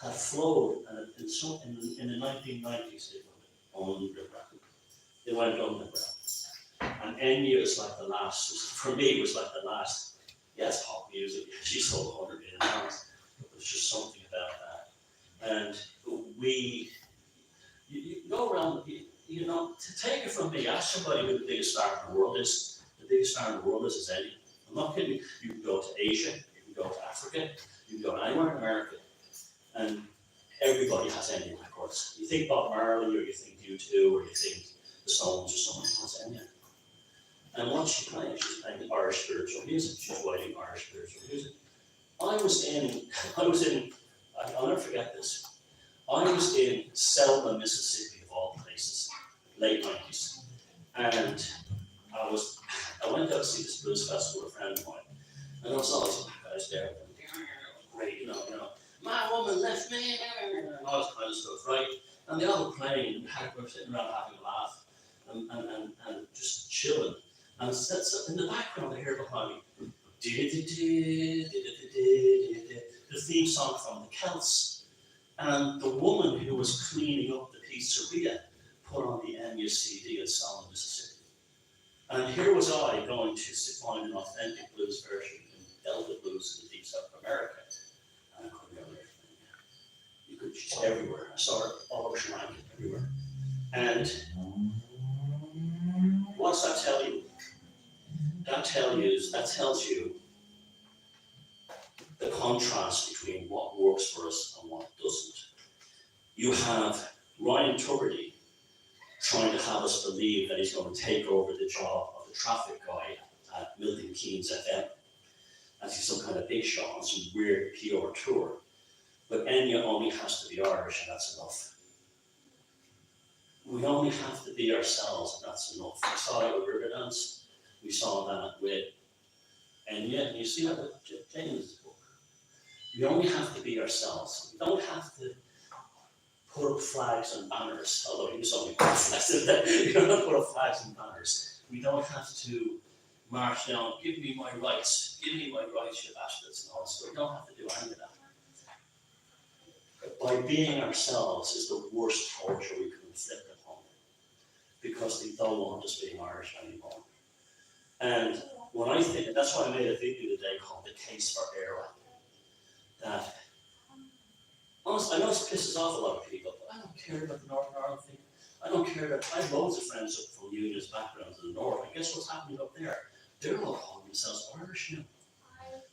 had flowed, and in the 1990s, it went underground. It went underground. And Enya is like the last, for me, it was like the last. Yes, pop music, she sold 100 million pounds. There's just something about that. And you go around, to take it from me, ask somebody who the biggest star in the world is. The biggest star in the world is Enya. I'm not kidding. You can go to Asia, you can go to Africa, you can go anywhere in America, and everybody has Enya, of course. You think Bob Marley, or you think U2, or you think the Stones, or someone has Enya. And what's she playing? She's playing Irish spiritual music. She's writing Irish spiritual music. I'll never forget this. I was in Selma, Mississippi, of all places, late 90s. And I went out to see this blues festival with a friend of mine, and there was all these guys there, great, you know, my woman left me, and all this kind of stuff, right? And they all were playing, and we're sitting around having a laugh, and just chilling. And so in the background, I hear behind me, the theme song from the Celts. And the woman who was cleaning up the pizzeria put on the Enya CD at Solomon, Mississippi. And here was I going to find an authentic blues version in Delta blues in deep South America. And I couldn't get away from it. You could, she's everywhere. I saw her all over Sri Lanka, everywhere. And what does that tell you? That tells you the contrast between what works for us and what doesn't. You have Ryan Tuberty trying to have us believe that he's going to take over the job of the traffic guy at Milton Keynes FM, as he's some kind of big shot on some weird PR tour. But Enya only has to be Irish, and that's enough. We only have to be ourselves, and that's enough. We saw that with Riverdance. We saw that with Enya, and you see that with James' book. We only have to be ourselves. We don't have to put up flags and banners, although you saw me put up flags. You don't put up flags and banners. We don't have to march down, give me my rights, you bastards, and all this stuff. We don't have to do any of that. By being ourselves is the worst torture we can inflict upon them, because they don't want us being Irish anymore. And when I think, that's why I made a video today called The Case for Era. That, honestly, I know this pisses off a lot of people, but I don't care about the Northern Ireland thing. I don't care that I have loads of friends up from unionist backgrounds in the north, and guess what's happening up there? They're all calling themselves Irish now.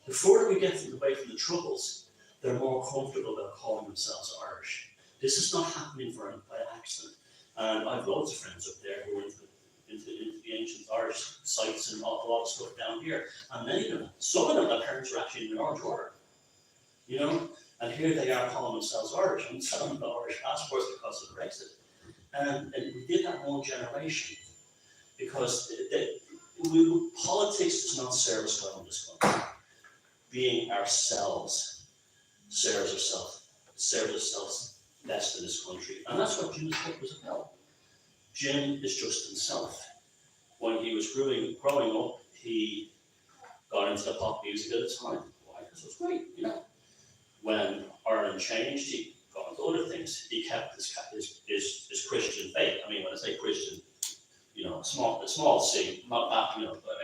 The further we get away from the Troubles, they're more comfortable about calling themselves Irish. This is not happening by accident. And I have loads of friends up there who are into the ancient Irish sites and a lot of stuff down here. And many of them, some of them, their parents were actually in the Orange Order. You know? And here they are calling themselves Irish, and some of them got Irish passports because of Brexit. And we did that one generation because politics does not serve us well in this country. Being ourselves serves ourselves best in this country. And that's what Jim's book was about. Jim is just himself. When he was growing up, he got into the pop music at the time. Why? Because it was great, you know. When Ireland changed, he got into other things. He kept his Christian faith. I mean, when I say Christian, you know, small C, not that, you know, but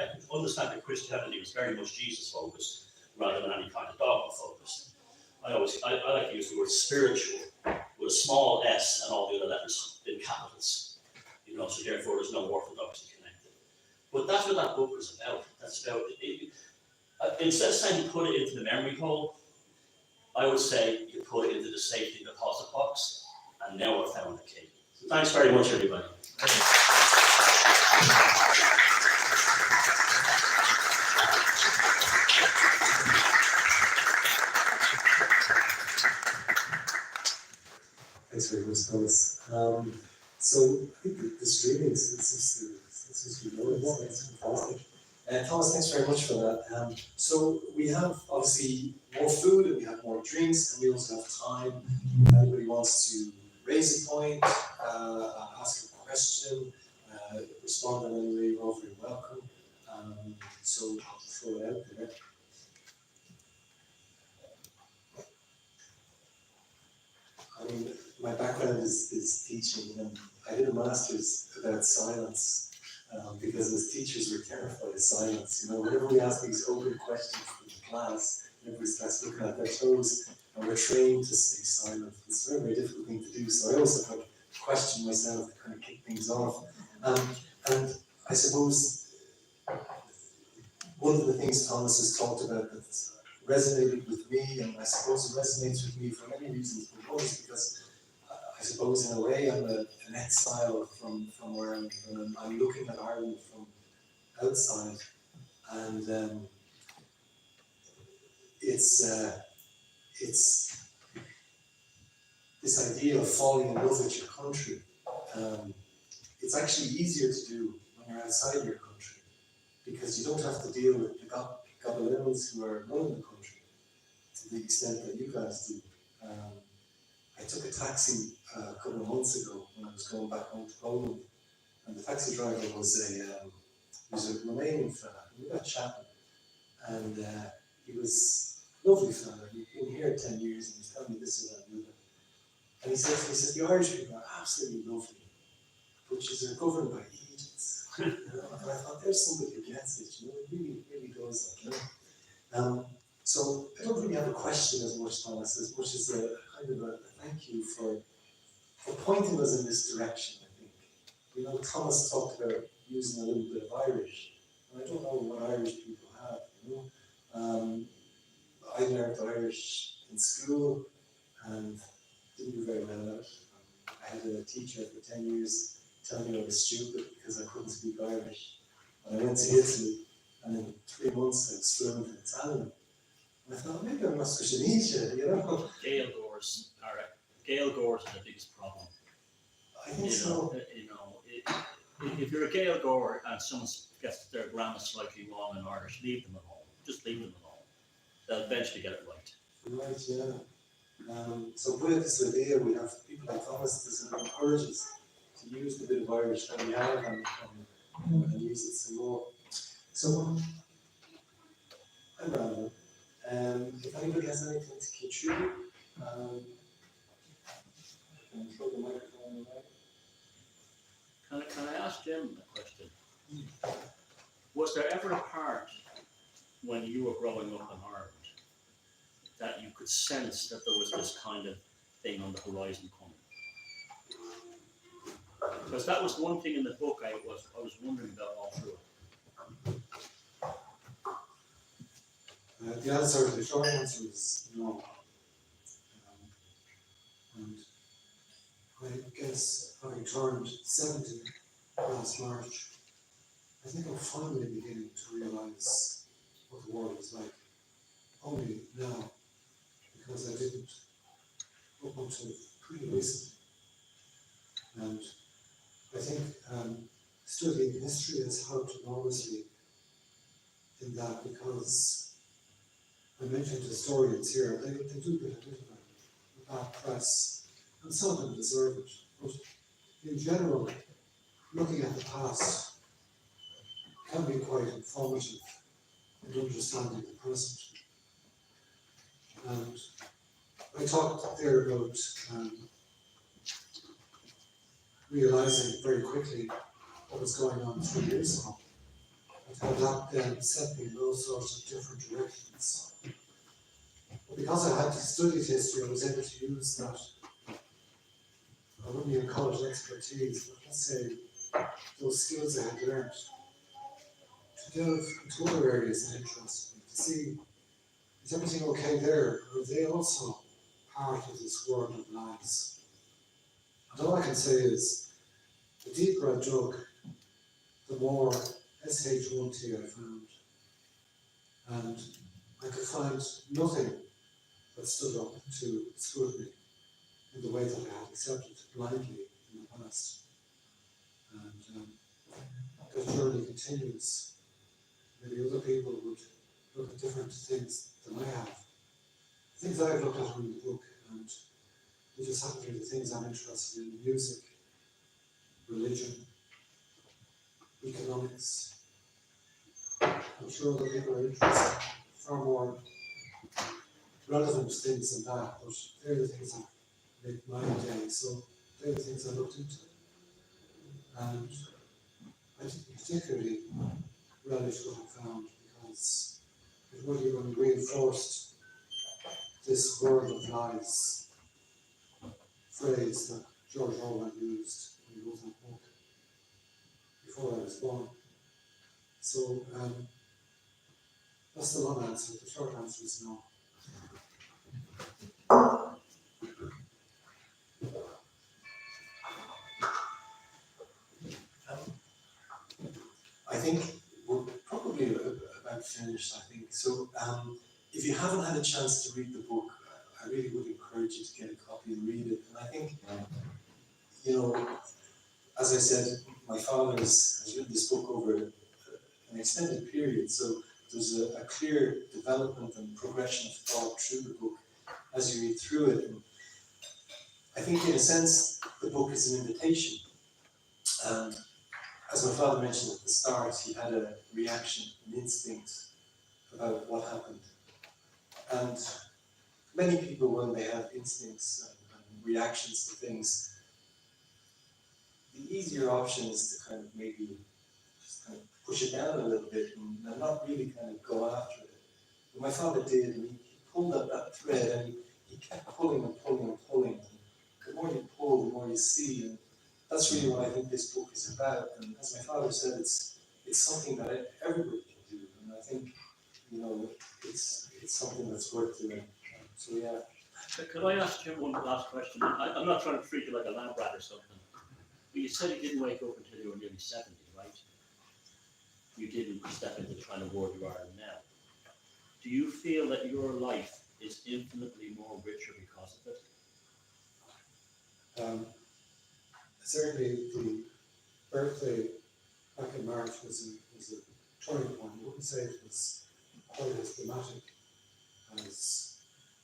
I can understand that Christianity was very much Jesus focused rather than any kind of dogma focused. I like to use the word spiritual with a small s and all the other letters in capitals, you know, so therefore there's no orthodoxy connected. But that's what that book was about. That's about it. Instead of saying put it into the memory hole, I would say you put it into the safety deposit box, and now I've found the key. So thanks very much, everybody. Thanks very much, Thomas. So I think the streaming since you know it's fantastic. Thomas, thanks very much for that. So we have obviously more food and we have more drinks, and we also have time. If anybody wants to raise a point, ask a question, respond in any way, you're all very welcome. So I'll throw it out there. I mean, my background is teaching, and I did a master's about silence. Because as teachers we're terrified of silence. You know, whenever we ask these open questions to the class, everybody starts looking at their toes, and we're trained to stay silent. It's a very, very difficult thing to do. So I also have to question myself to kind of kick things off. And I suppose one of the things Thomas has talked about that resonated with me, and I suppose it resonates with me for many reasons, but one is because I suppose in a way I'm an exile from Ireland, and I'm looking at Ireland from outside, and it's this idea of falling in love with your country. it's actually easier to do when you're outside your country, because you don't have to deal with the Gabelins who are running the country to the extent that you guys do. I took a taxi a couple of months ago when I was going back home to Poland, and the taxi driver was a Romanian fella. We got chatting, and he was a lovely fella. He'd been here 10 years, and he was telling me this and that and the other. And he said, the Irish people are absolutely lovely, but they're governed by agents. You know? And I thought, there's somebody who gets it, you know, it really, really does. Like, you know? So I don't really have a question as much, Thomas, as much as a kind of a thank you for pointing us in this direction, I think. You know, Thomas talked about using a little bit of Irish, and I don't know what Irish people have, you know. I learned Irish in school and didn't do very well at it. I had a teacher for 10 years telling me I was stupid because I couldn't speak Irish. And I went to Italy, and in 3 months I was fluent in Italian. And I thought, maybe I'm not such an idiot, you know? Gael Gores are the biggest problem. I think so. If you're a Gael Gore and someone gets their grammar slightly wrong in Irish, leave them alone. Just leave them alone. They'll eventually get it right. Right, yeah. So put it this way, there we have people like Thomas that encourage us to use the bit of Irish that we have and use it some more. So I'm Brandon. If anybody has anything to contribute, can you throw the microphone away? Can I ask Jim a question? Was there ever a part when you were growing up in Ireland that you could sense that there was this kind of thing on the horizon coming? Because that was one thing in the book I was wondering about all through it. The short answer is no. And I guess having turned 70 last March, I think I'm finally beginning to realise what the world is like. Only now, because I didn't up until pretty recently. And I think studying history has helped enormously in that, because I mentioned historians here, they do get a bit of a bad press, and some of them deserve it. But in general, looking at the past can be quite informative in understanding the present. And I talked there about realising very quickly what was going on 3 years ago, and how that then set me in all sorts of different directions. But because I had studied history, I was able to use that, I wouldn't even call it expertise, but let's say those skills I had learned, to delve into other areas that interested me, to see, is everything okay there, or are they also part of this world of lies? And all I can say is, the deeper I dug, the more SH1T I found. And I could find nothing that stood up to scrutiny in the way that I had accepted blindly in the past. And that journey continues. Maybe other people would look at different things than I have. Things I've looked at in the book, and they just happen to be the things I'm interested in: music, religion, economics. I'm sure other people are interested in far more relevant things than that, but they're the things that make my day, so they're the things I looked into. And I didn't particularly relish what I found, because it really only reinforced this world of lies phrase that George Orwell used when he wrote that book before I was born. So that's the long answer. The short answer is no. I think we're probably about finished, I think. So if you haven't had a chance to read the book, I really would encourage you to get a copy and read it. And I think, you know, as I said, my father has written this book over an extended period, so there's a clear development and progression of thought through the book as you read through it. And I think in a sense, the book is an invitation. And as my father mentioned at the start, he had a reaction, an instinct about what happened. And many people, when they have instincts and reactions to things, the easier option is to kind of maybe just kind of push it down a little bit and not really kind of go after it. But my father did, and he pulled up that thread, and he kept pulling and pulling and pulling. And the more you pull, the more you see. And that's really what I think this book is about. And as my father said, it's something that everybody can do. And I think, it's something that's worth doing. So yeah. Could I ask you one last question? I'm not trying to treat you like a lab rat or something, but you said you didn't wake up until you were nearly 70, right? You didn't step into the kind of world you are in now. Do you feel that your life is infinitely more richer because of it? Certainly the birthday back in March was a turning point. I wouldn't say it was quite as dramatic as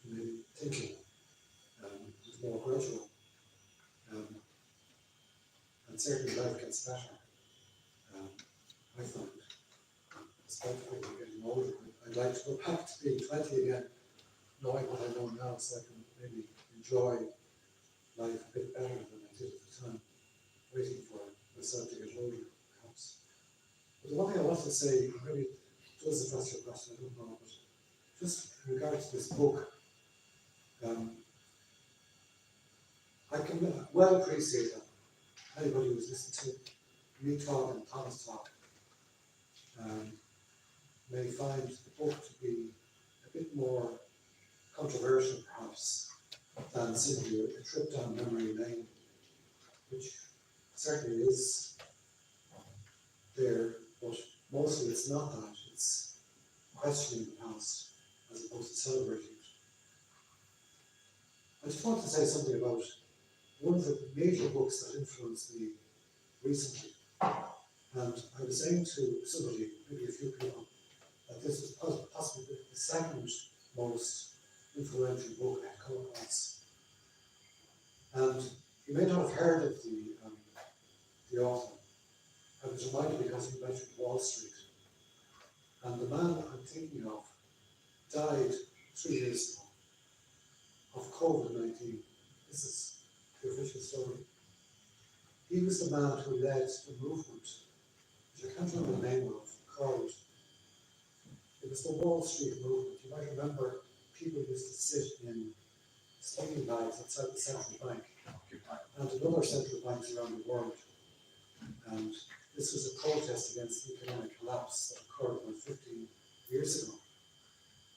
maybe thinking. It was more gradual. And certainly life gets better. I find, especially when you're getting older, I'd like to go back to being 20 again, knowing what I know now, so I can maybe enjoy life a bit better than I did at the time, waiting for myself to get older, perhaps. But the one thing I wanted to say, maybe it does address your question, I don't know, but just in regard to this book, I can well appreciate that anybody who's listened to me talk and Thomas talk may find the book to be a bit more controversial, perhaps, than simply a trip down memory lane, which certainly is there, but mostly it's not that. It's questioning the past as opposed to celebrating it. I just want to say something about one of the major books that influenced me recently. And I was saying to somebody, maybe a few people, that this was possibly the second most influential book I had come across. And you may not have heard of the author. I was reminded because he mentioned Wall Street. And the man I'm thinking of died 3 years ago of COVID-19. This is the official story. He was the man who led the movement, which I can't remember the name of, called, it was the Wall Street movement. You might remember people used to sit in sleeping bags outside the central bank and in other central banks around the world. And this was a protest against the economic collapse that occurred about 15 years ago.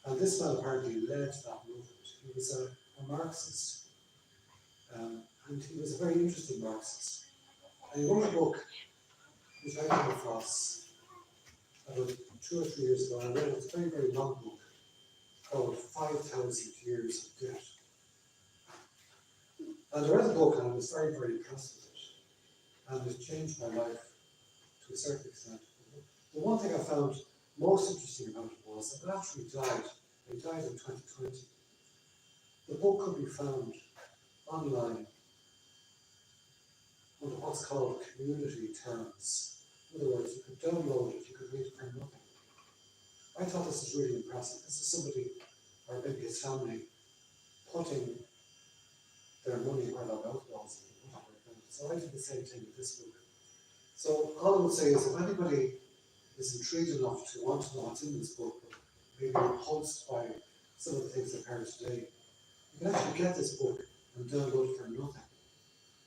And this man apparently led that movement. He was a Marxist, and he was a very interesting Marxist. And he wrote a book which I came across about 2 or 3 years ago. I read it. It's a very, very long book called 5,000 Years of Debt. And I read the book and I was very, very impressed with it. And it changed my life to a certain extent. The one thing I found most interesting about it was that after he died in 2020, the book could be found online under what's called community terms. In other words, you could download it, you could read it for nothing. I thought this was really impressive. This is somebody, or maybe his family, putting their money where their mouth was. So I did the same thing with this book. So all I would say is if anybody is intrigued enough to want to know what's in this book, but maybe repulsed by some of the things I've heard today, you can actually get this book and download it for nothing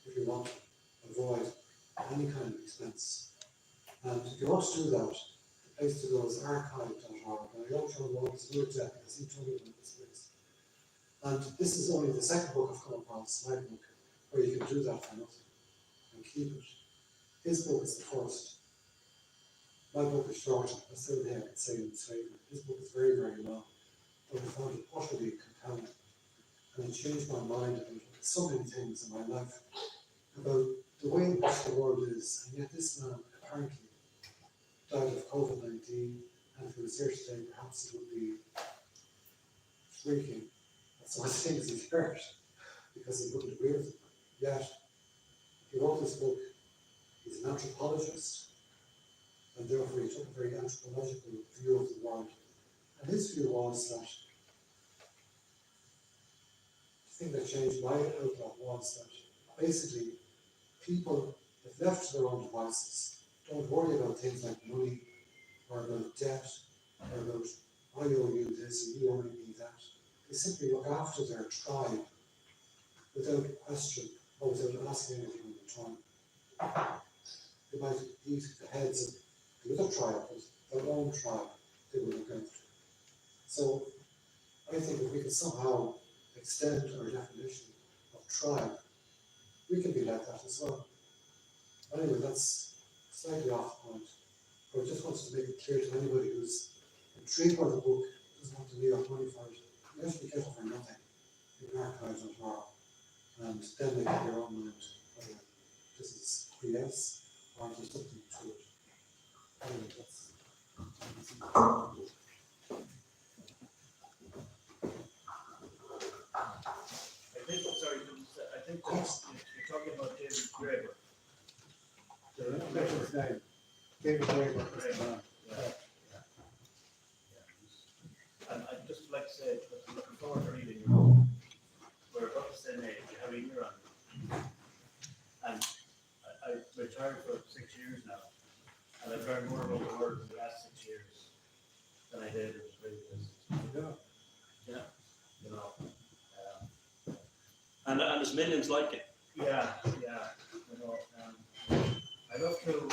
if you want to avoid any kind of expense. And if you want to do that, the place to go is archive.org. And I don't know what it's looked at because he told me about this place. And this is only the second book I've come across, my book, where you can do that for nothing and keep it. His book is the first. My book is shorter. That's the only thing I can say in its favour. His book is very, very long, but I found it utterly compelling. And it changed my mind about so many things in my life, about the way in which the world is, and yet this man apparently died of COVID-19, and if he was here today, perhaps he would be shrieking at some of the things he's heard, because he wouldn't agree with them. Yet, he wrote this book, he's an anthropologist, and therefore he took a very anthropological view of the world. And his view was that the thing that changed my outlook was that basically people, if left to their own devices, don't worry about things like money or about debt or about I owe you this and you owe me that. They simply look after their tribe without question or without asking anything in return. They might eat the heads of the other tribe, but their own tribe they will look after. So I think if we can somehow extend our definition of tribe, we can be like that as well. Anyway, that's slightly off point, but I just wanted to make it clear to anybody who's intrigued by the book, doesn't want to lay out money for it, you actually get it for nothing. You can archive it tomorrow, and then make up your own mind whether this is BS or if there's something to it. Anyway, that's I think you're talking about David Graeber. that's his name. David Graeber. And I'd just like to say that I'm looking forward to reading your book. We're about the same age, you have a year on it. And I retired for 6 years now, and I've learned more about the world in the last 6 years than I did in the previous. Yeah, you know. And there's millions like it. Yeah, you know, I love to,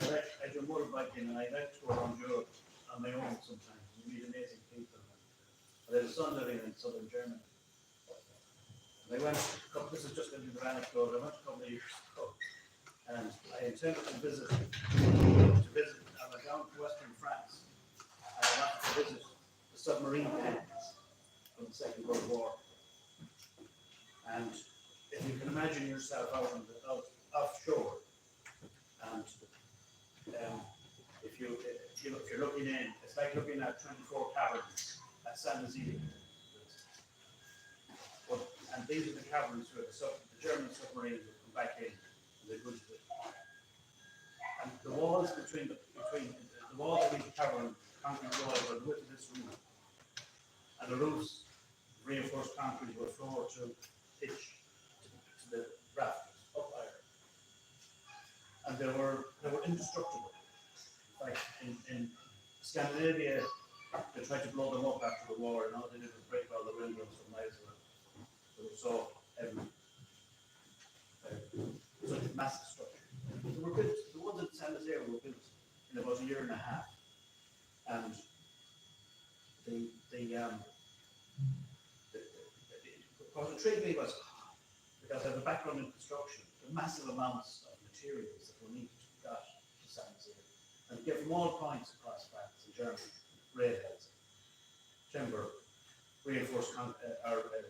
I do motorbike,ing and I like to go around Europe on my own sometimes. You meet amazing people. I have a son living in southern Germany. And I went, this is just a little anecdote, I went a couple of years ago and I intended to visit, I went down to western France and I wanted to visit the submarine camps from the Second World War. And if you can imagine yourself out offshore, and if you're looking in, it's like looking at 24 caverns at San Isidro. And these are the caverns where the German submarines would come back in and they would. And the walls between the walls of each cavern, concrete walls were the width of this room, and the roofs reinforced concrete were floor to pitch to the rafters up higher. And they were indestructible. In fact, in Scandinavia, they tried to blow them up after the war, and all they did was break all the windows from miles away. They were so heavy. Such a massive structure. They were built, the ones in San Jose were built in about a year and a half. And what intrigued me was, because I have a background in construction, the massive amounts of materials that were needed to be got to San Jose. And get from all points across France and Germany, railheads, timber, reinforced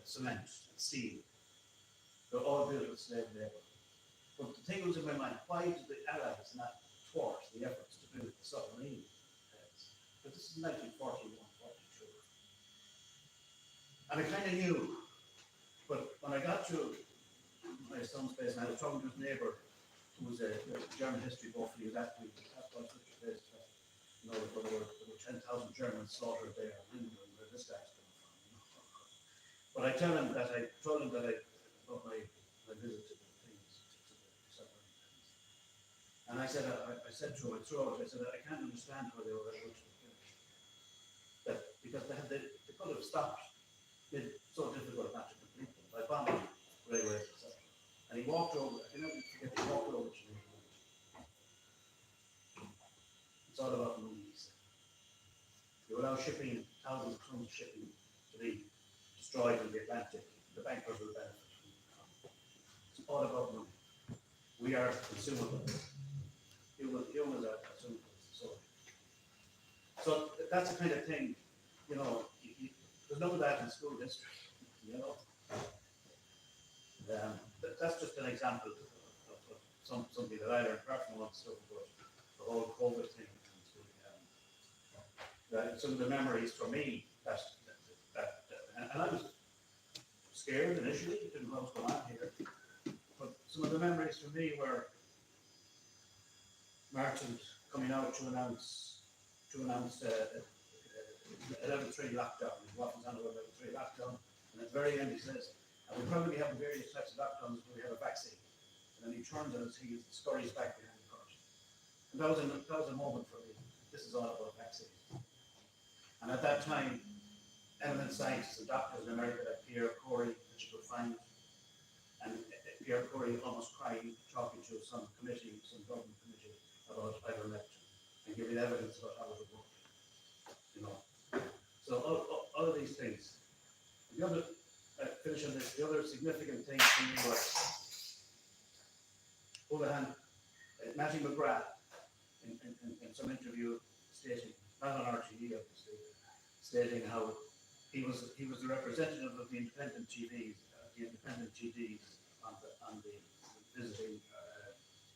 cement, and steel. They're all built with slave labor. But the thing was in my mind, why did the Allies not thwart the efforts to build the submarine heads? But this is 1941, 42. And I kind of knew, but when I got to my son's place and I was talking to his neighbour, who was a German history buff, he was asking me, that's why such a place, you know, there were 10,000 Germans slaughtered there, and where this guy's coming from. You know? But I told him that I about my visit to the things, to the submarine things. And I said to him, I can't understand why they were able to finish. That because they could have stopped. It's so difficult not to complete them by bombing railways, etc. And he walked over, I can never forget, he walked over to me. It's all about money, he said. You allow shipping, thousands of tons of shipping to be destroyed in the Atlantic, the bankers will benefit from it. It's all about money. We are consumables. Humans are consumables. So that's the kind of thing, you know, there's none of that in school history, you know. That's just an example of something that I learned personally and stuff about the whole COVID thing. Some of the memories for me and I was scared initially, didn't know what was going on here. But some of the memories for me were merchant coming out to announce a level 3 lockdown. What was on a level 3 lockdown? And at the very end he says, and we'll probably be having various types of lockdowns when we have a vaccine. And then he turns on his heel, scurries back behind the curtain. And that was a moment for me. This is all about vaccines. And at that time, eminent scientists and doctors in America like Pierre Corey, that you could find, and Pierre Corey almost crying, talking to some Dublin committee about ivermectin and giving evidence about how it would work. You know, so all of these things. The other, finishing this, the other significant thing for me was Cloghran, Matthew McGrath, in some interview stating, not on RTE obviously, stating how he was the representative of the independent TDs on the visiting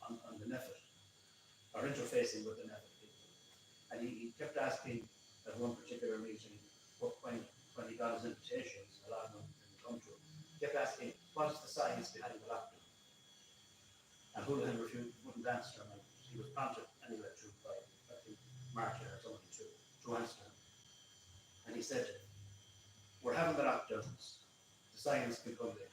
on the NEFIT, or interfacing with the NEFIT people. And he kept asking at one particular meeting, when he got his invitations, a lot of them didn't come to him, he kept asking, what is the science behind the lockdown? And Houlihan wouldn't answer him, and he was prompted anyway by, I think, Martin or somebody to answer him. And he said, we're having the lockdowns, the science can come later.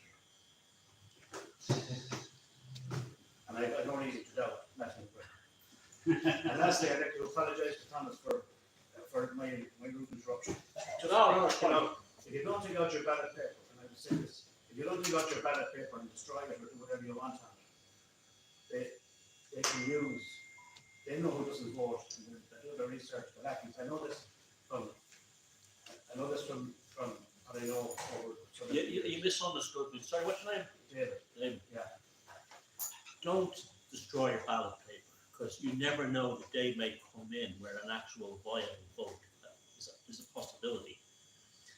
And I have no reason to doubt Matthew McGrath. And lastly, I'd like to apologise to Thomas for my rude interruption. Just if you don't take out your ballot paper, and I will say this, if you don't take out your ballot paper and destroy it or do whatever you want on it, they can use, they know who doesn't vote, and they do the research for that. I know this from what I know over. You misunderstood me. Sorry, what's your name? David. Yeah. Don't destroy your ballot paper, because you never know the day may come in where an actual viable vote is a possibility.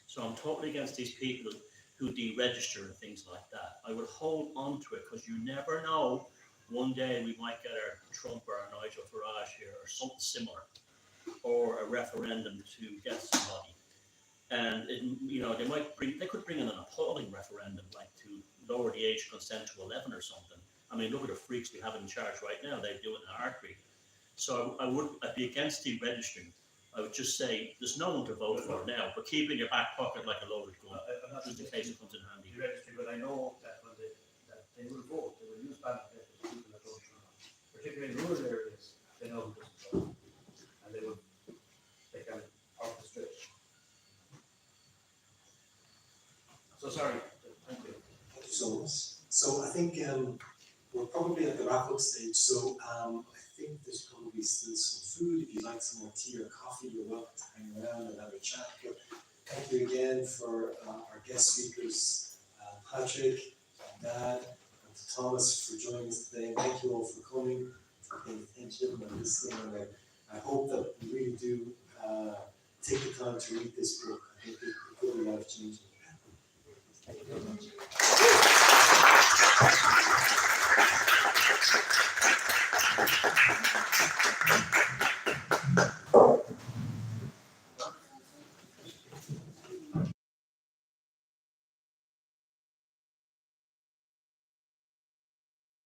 So I'm totally against these people who deregister and things like that. I would hold on to it, because you never know. One day we might get our Trump or our Nigel Farage here, or something similar, or a referendum to get somebody. And they could bring in an appalling referendum, like to lower the age of consent to 11 or something. I mean, look at the freaks we have in charge right now. They do it in a heartbeat. So I'd be against deregistering. I would just say there's no one to vote for now, but keep in your back pocket like a loaded gun, just in case it comes in handy. Deregistering, but I know that they will vote. They will use ballot papers for people that don't turn on. Particularly in rural areas, they know who doesn't vote, and they can orchestrate. So sorry. Thank you. Thank you so much. So I think we're probably at the wrap-up stage. So I think there's probably still some food. If you'd like some more tea or coffee, you're welcome to hang around and have a chat. But thank you again for our guest speakers, Patrick, Dad, and to Thomas for joining us today. And thank you all for coming, for paying attention and listening. And I hope that we really do take the time to read this book. I think it could be life-changing. Thank you very much.